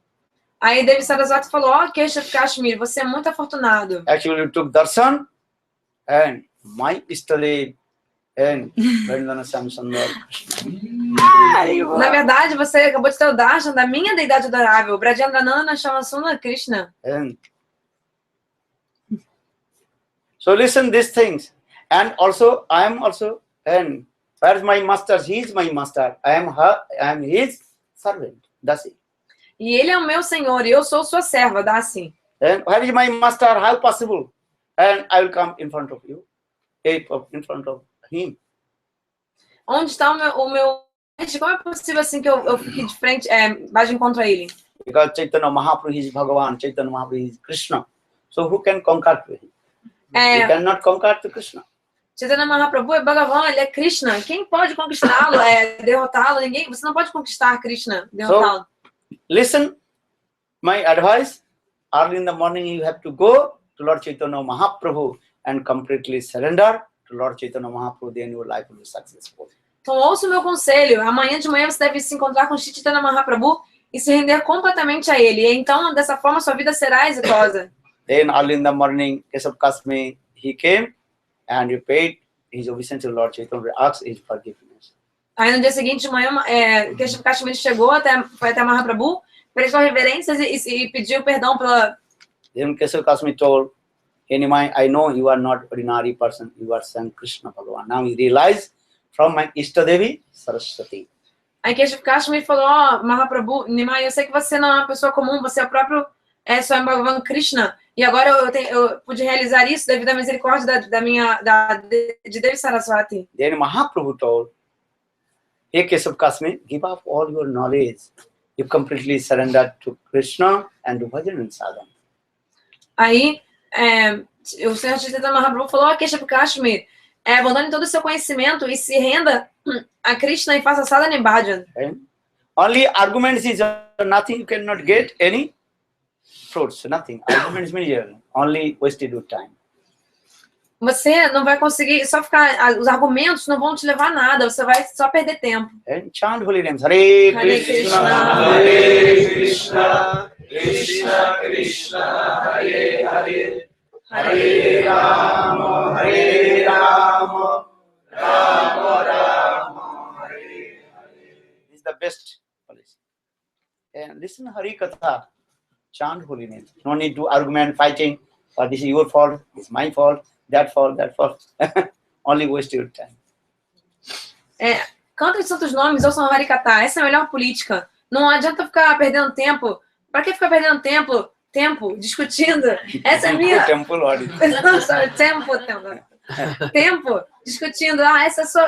Aí Devi Saraswati falou, ó, Keshav Kashmir, você é muito afortunado. Actually, you took darshan and my Istadev and Vrindana Samsundar Krishna. Na verdade, você acabou de ter o darshan da minha deidade adorável, Brajendranana Shamasundar Krishna. And so listen these things. And also, I am also, and where's my master? He is my master. I am his servant. That's it. E ele é o meu senhor, e eu sou sua serva, dá assim. And where is my master? How possible? And I will come in front of you, in front of him. Onde está o meu... Como é possível assim que eu fique de frente, vá contra ele? Because Chaitanya Mahaprabhu is Bhagavan, Chaitanya Mahaprabhu is Krishna. So who can conquer him? You cannot conquer the Krishna. Chaitanya Mahaprabhu é Bhagavan, ele é Krishna. Quem pode conquistá-lo, derrotá-lo? Ninguém. Você não pode conquistar Krishna, derrotá-lo. So, listen, my advice, early in the morning you have to go to Lord Chaitanya Mahaprabhu and completely surrender to Lord Chaitanya Mahaprabhu, then your life will be successful. Então ouça o meu conselho. Amanhã de manhã você deve se encontrar com Chaitanya Mahaprabhu e se render completamente a ele. E então, dessa forma, sua vida será exitosa. Then early in the morning, Keshav Kashmir, he came and he paid his obeisance to Lord Chaitanya, asked his forgiveness. Aí no dia seguinte de manhã, Keshav Kashmir chegou foi até Mahaprabhu, prestou reverências e pediu perdão pela... Then Keshav Kashmir told, anyway, I know you are not ordinary person, you are Son Krishna Bhagavan. Now you realize from my Istadevi Saraswati. Aí Keshav Kashmir falou, ó, Mahaprabhu, Nimai, eu sei que você não é uma pessoa comum, você é o próprio Swami Bhagavan Krishna. E agora eu pude realizar isso devido à misericórdia de Devi Saraswati. Then Mahaprabhu told, hey Keshav Kashmir, give up all your knowledge. You completely surrendered to Krishna and to Bhajan and Sadhana. Aí o Senhor Chaitanya Mahaprabhu falou, ó, Keshav Kashmir, abandone todo o seu conhecimento e se renda a Krishna e faça sadhana e bhajan. Only arguments is nothing, you cannot get any fruits, nothing. Arguments mean only wasted your time. Você não vai conseguir, só ficar, os argumentos não vão te levar a nada, você vai só perder tempo. And chant holy names. Hare Krishna, Hare Krishna, Krishna Krishna, Hare Hare, Hare Rama, Hare Rama, Rama Rama, Hare Hare. This is the best policy. And listen Hari Katha, chant holy names. No need to argument, fighting, or this is your fault, this is my fault, that fault, that fault. Only waste your time. Canta os santos nomes, ouçam Harikatha. Essa é a melhor política. Não adianta ficar perdendo tempo. Para que ficar perdendo tempo discutindo? Essa é a minha... Tempo, Lord. Tempo discutindo. Essa é sua...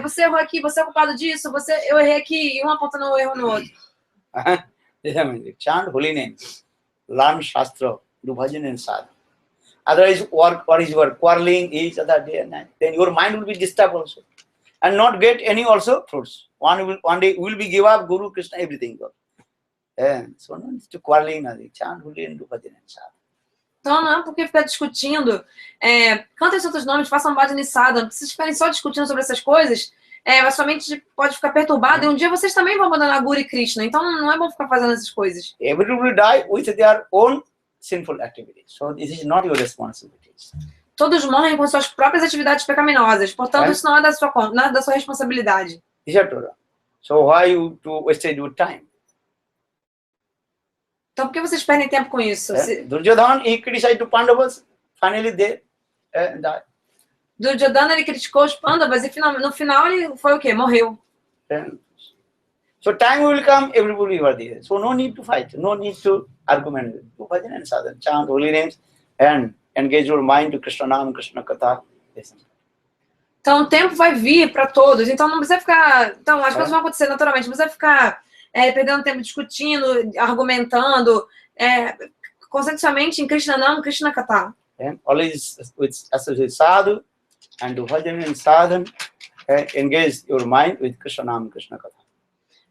você errou aqui, você é culpado disso, eu errei aqui, e um apontando o erro no outro. Chant holy names. Learn Shastra, do bhajan and sadhana. Otherwise, what is your quarreling each other day and night? Then your mind will be disturbed also. And not get any also fruits. One day will be give up Guru, Krishna, everything. So no need to quarreling, chant holy and do bhajan and sadhana. Então não é porque ficar discutindo. Cantem santos nomes, façam bhajan e sadhana. Se vocês ficarem só discutindo sobre essas coisas, a sua mente pode ficar perturbada e um dia vocês também vão abandonar Guru e Krishna. Então não é bom ficar fazendo essas coisas. Everybody will die with their own sinful activities. So this is not your responsibility. Todos morrem com suas próprias atividades pecaminosas. Portanto, isso não é da sua responsabilidade. This is Torah. So why you to waste your time? Então por que vocês perdem tempo com isso? Duryodhana, he criticized the Pandavas. Finally, they died. Duryodhana, ele criticou os Pandavas e no final ele foi o quê? Morreu. So time will come, everybody will be there. So no need to fight, no need to argument. Do bhajan and sadhana, chant holy names, and engage your mind to Krishna Nam, Krishna Katha. Então o tempo vai vir para todos. Então não precisa ficar. Então as coisas vão acontecer naturalmente. Não precisa ficar perdendo tempo discutindo, argumentando. Concentre mente em Krishna Nam, Krishna Katha. And always with associate sadhu and do bhajan and sadhana, engage your mind with Krishna Nam, Krishna Katha.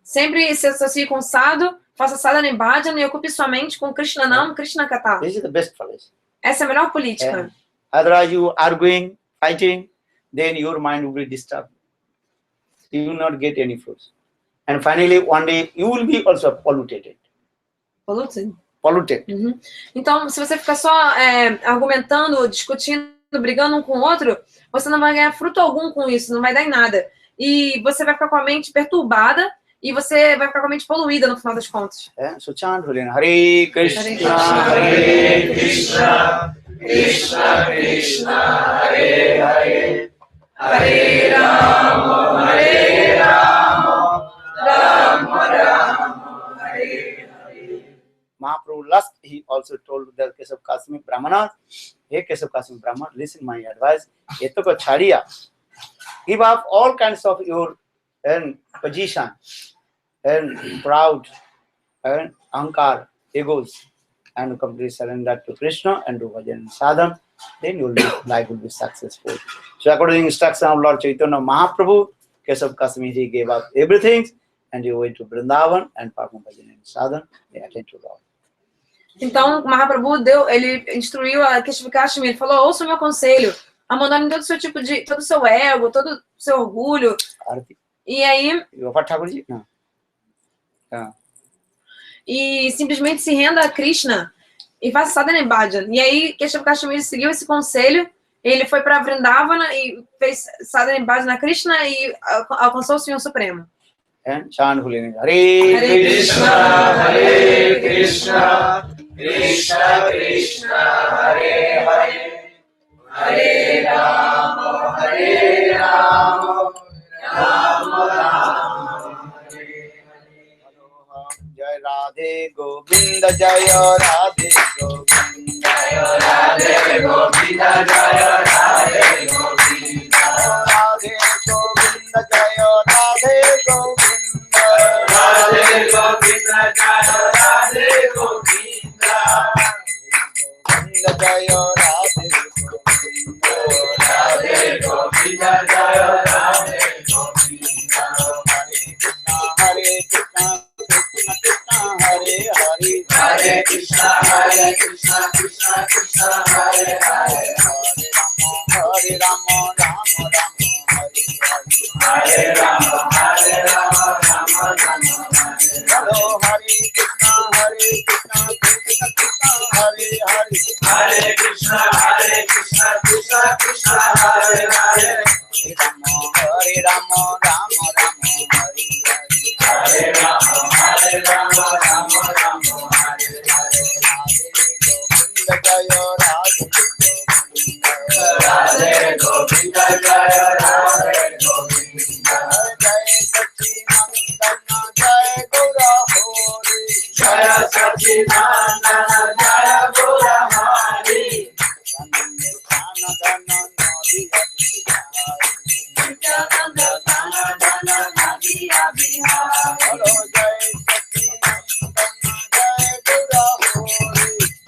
Sempre se associe com sadhu, faça sadhana e bhajana e ocupe sua mente com Krishna Nam, Krishna Katha. This is the best policy. Essa é a melhor política. Otherwise you arguing, fighting, then your mind will be disturbed. You will not get any fruits. And finally, one day you will be also polluted. Polluted. Uhum. Então, se você ficar só argumentando, discutindo, brigando um com o outro, você não vai ganhar fruto algum com isso, não vai dar em nada. E você vai ficar com a mente perturbada e você vai ficar com a mente poluída no final das contas. So chant Hare Krishna, Hare Krishna, Krishna Krishna, Hare Hare, Hare Rama, Hare Rama, Rama Rama, Hare Hare. Mahaprabhu last he also told the Keshav Kasmi Brahmanas, hey Keshav Kasmi Brahman, listen my advice, etoko chadiya, give up all kinds of your position and proud and ahankar, egos, and completely surrender to Krishna and do bhajan and sadhana, then your life will be successful. So according to the instruction of Lord Chaitanya Mahaprabhu, Keshav Kasmi, he gave up everything and he went to Vrindavan and performed bhajan and sadhana, they attend to Lord. Então, o Mahaprabhu ele instruiu a Keshav Kasmi, ele falou, ouça o meu conselho, abandone todo o seu tipo de, todo o seu ego, todo o seu orgulho. E aí... E simplesmente se renda a Krishna e faça sadhana e bhajan. E aí, Keshav Kasmi seguiu esse conselho, ele foi para Vrindavana e fez sadhana e bhajan a Krishna e alcançou o Senhor Supremo. And chant holy name. Hare Krishna, Hare Krishna, Krishna Krishna, Hare Hare, Hare Rama, Hare Rama, Rama Rama, Hare Hare. Jai Radhe Govinda, Jai Radhe Govinda, Jai Radhe Govinda, Jai Radhe Govinda, Radhe Govinda, Jai Radhe Govinda, Radhe Govinda, Jai Radhe Govinda, Govinda, Jai Radhe Govinda, Radhe Govinda, Jai Radhe Govinda, Hare Krishna, Krishna Krishna, Hare Hare, Hare Krishna, Hare Krishna, Krishna Krishna, Hare Hare, Hare Rama, Rama Rama, Hare Hare, Hare Rama, Hare Rama, Rama Rama, Hare Hello, Hare Krishna, Krishna Krishna, Hare Hare, Hare Krishna, Krishna Krishna, Hare Hare, Hare Rama, Rama Rama, Hare Hare, Hare Rama, Hare Rama, Rama Rama, Hare Hare, Radhe Govinda, Jaya Radhe Govinda, Radhe Govinda, Jai Radhe Govinda, Jai Satchidananda, Jai Gaura Hori, Jaya Satchidananda, Jaya Gaura Hari, Nityananda Dana Dana Nadiya Bihari,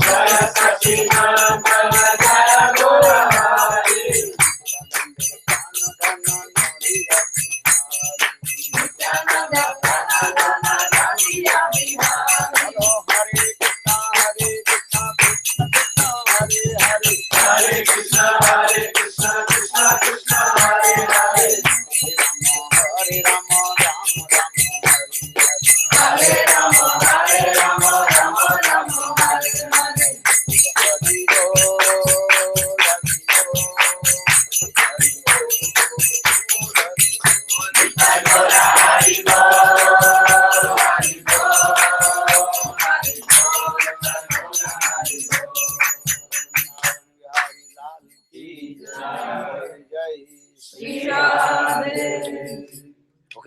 Jaya Satchidananda, Jaya Gaura Hari, Nityananda Dana Dana Nadiya Bihari,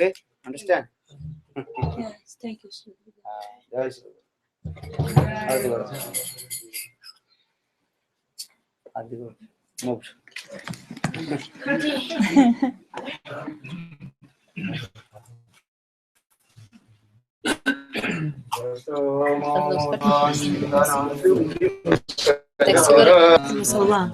Okay, understand? Yes, thank you, Srila. Jai Srila. Arati Guru. Arati Guru. Move. Tem que segurar no celular.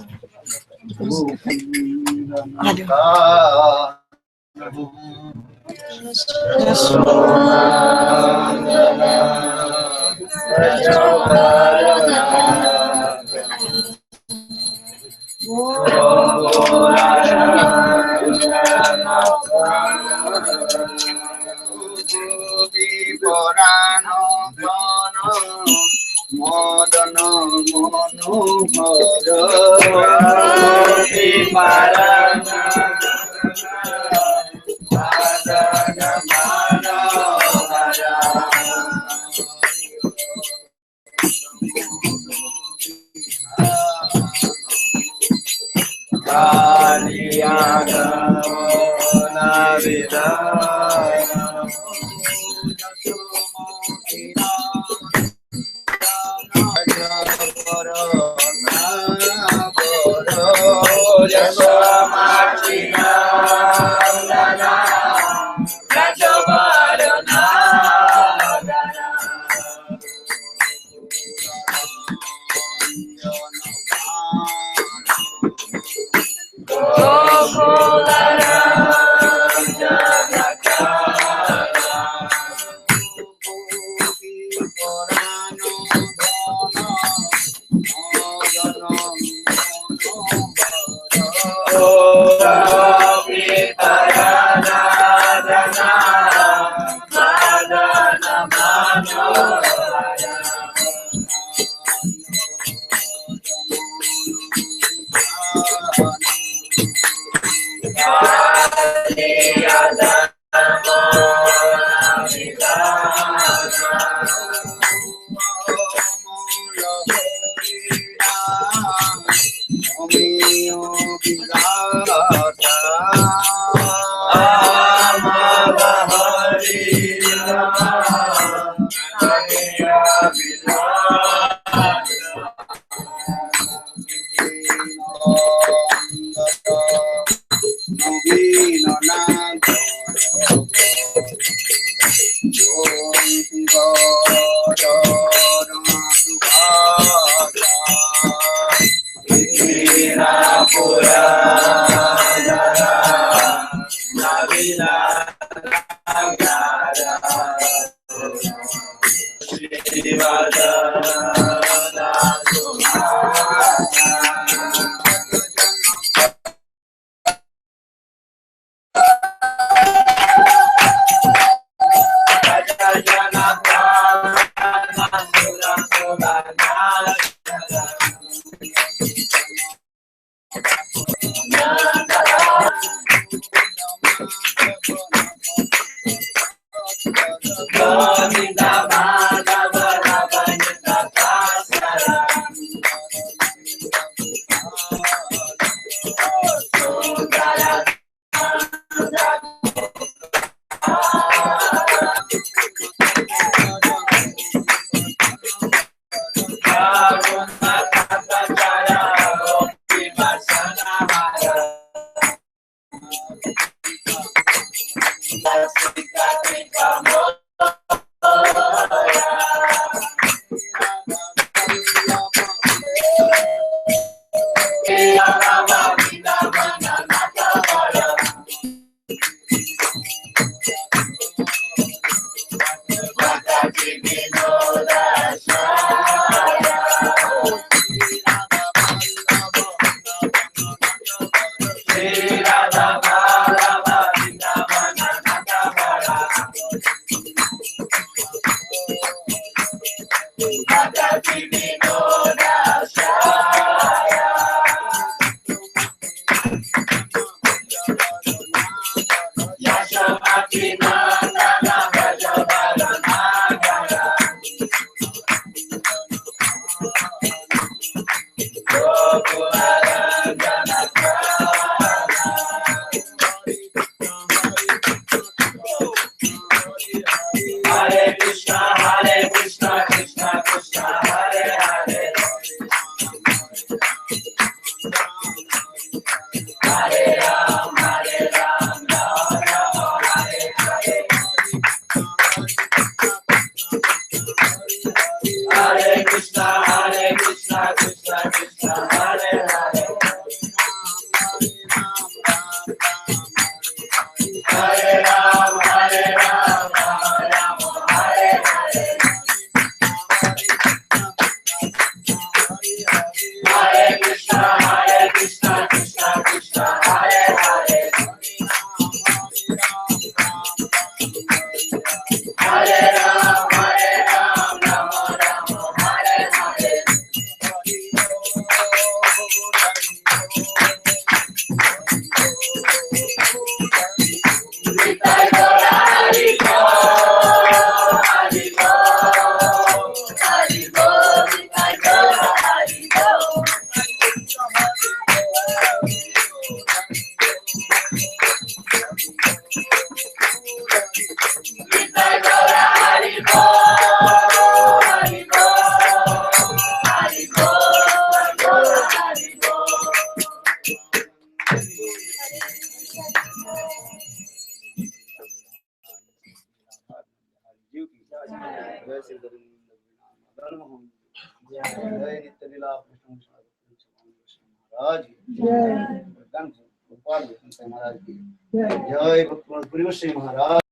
जय भक्त महाराज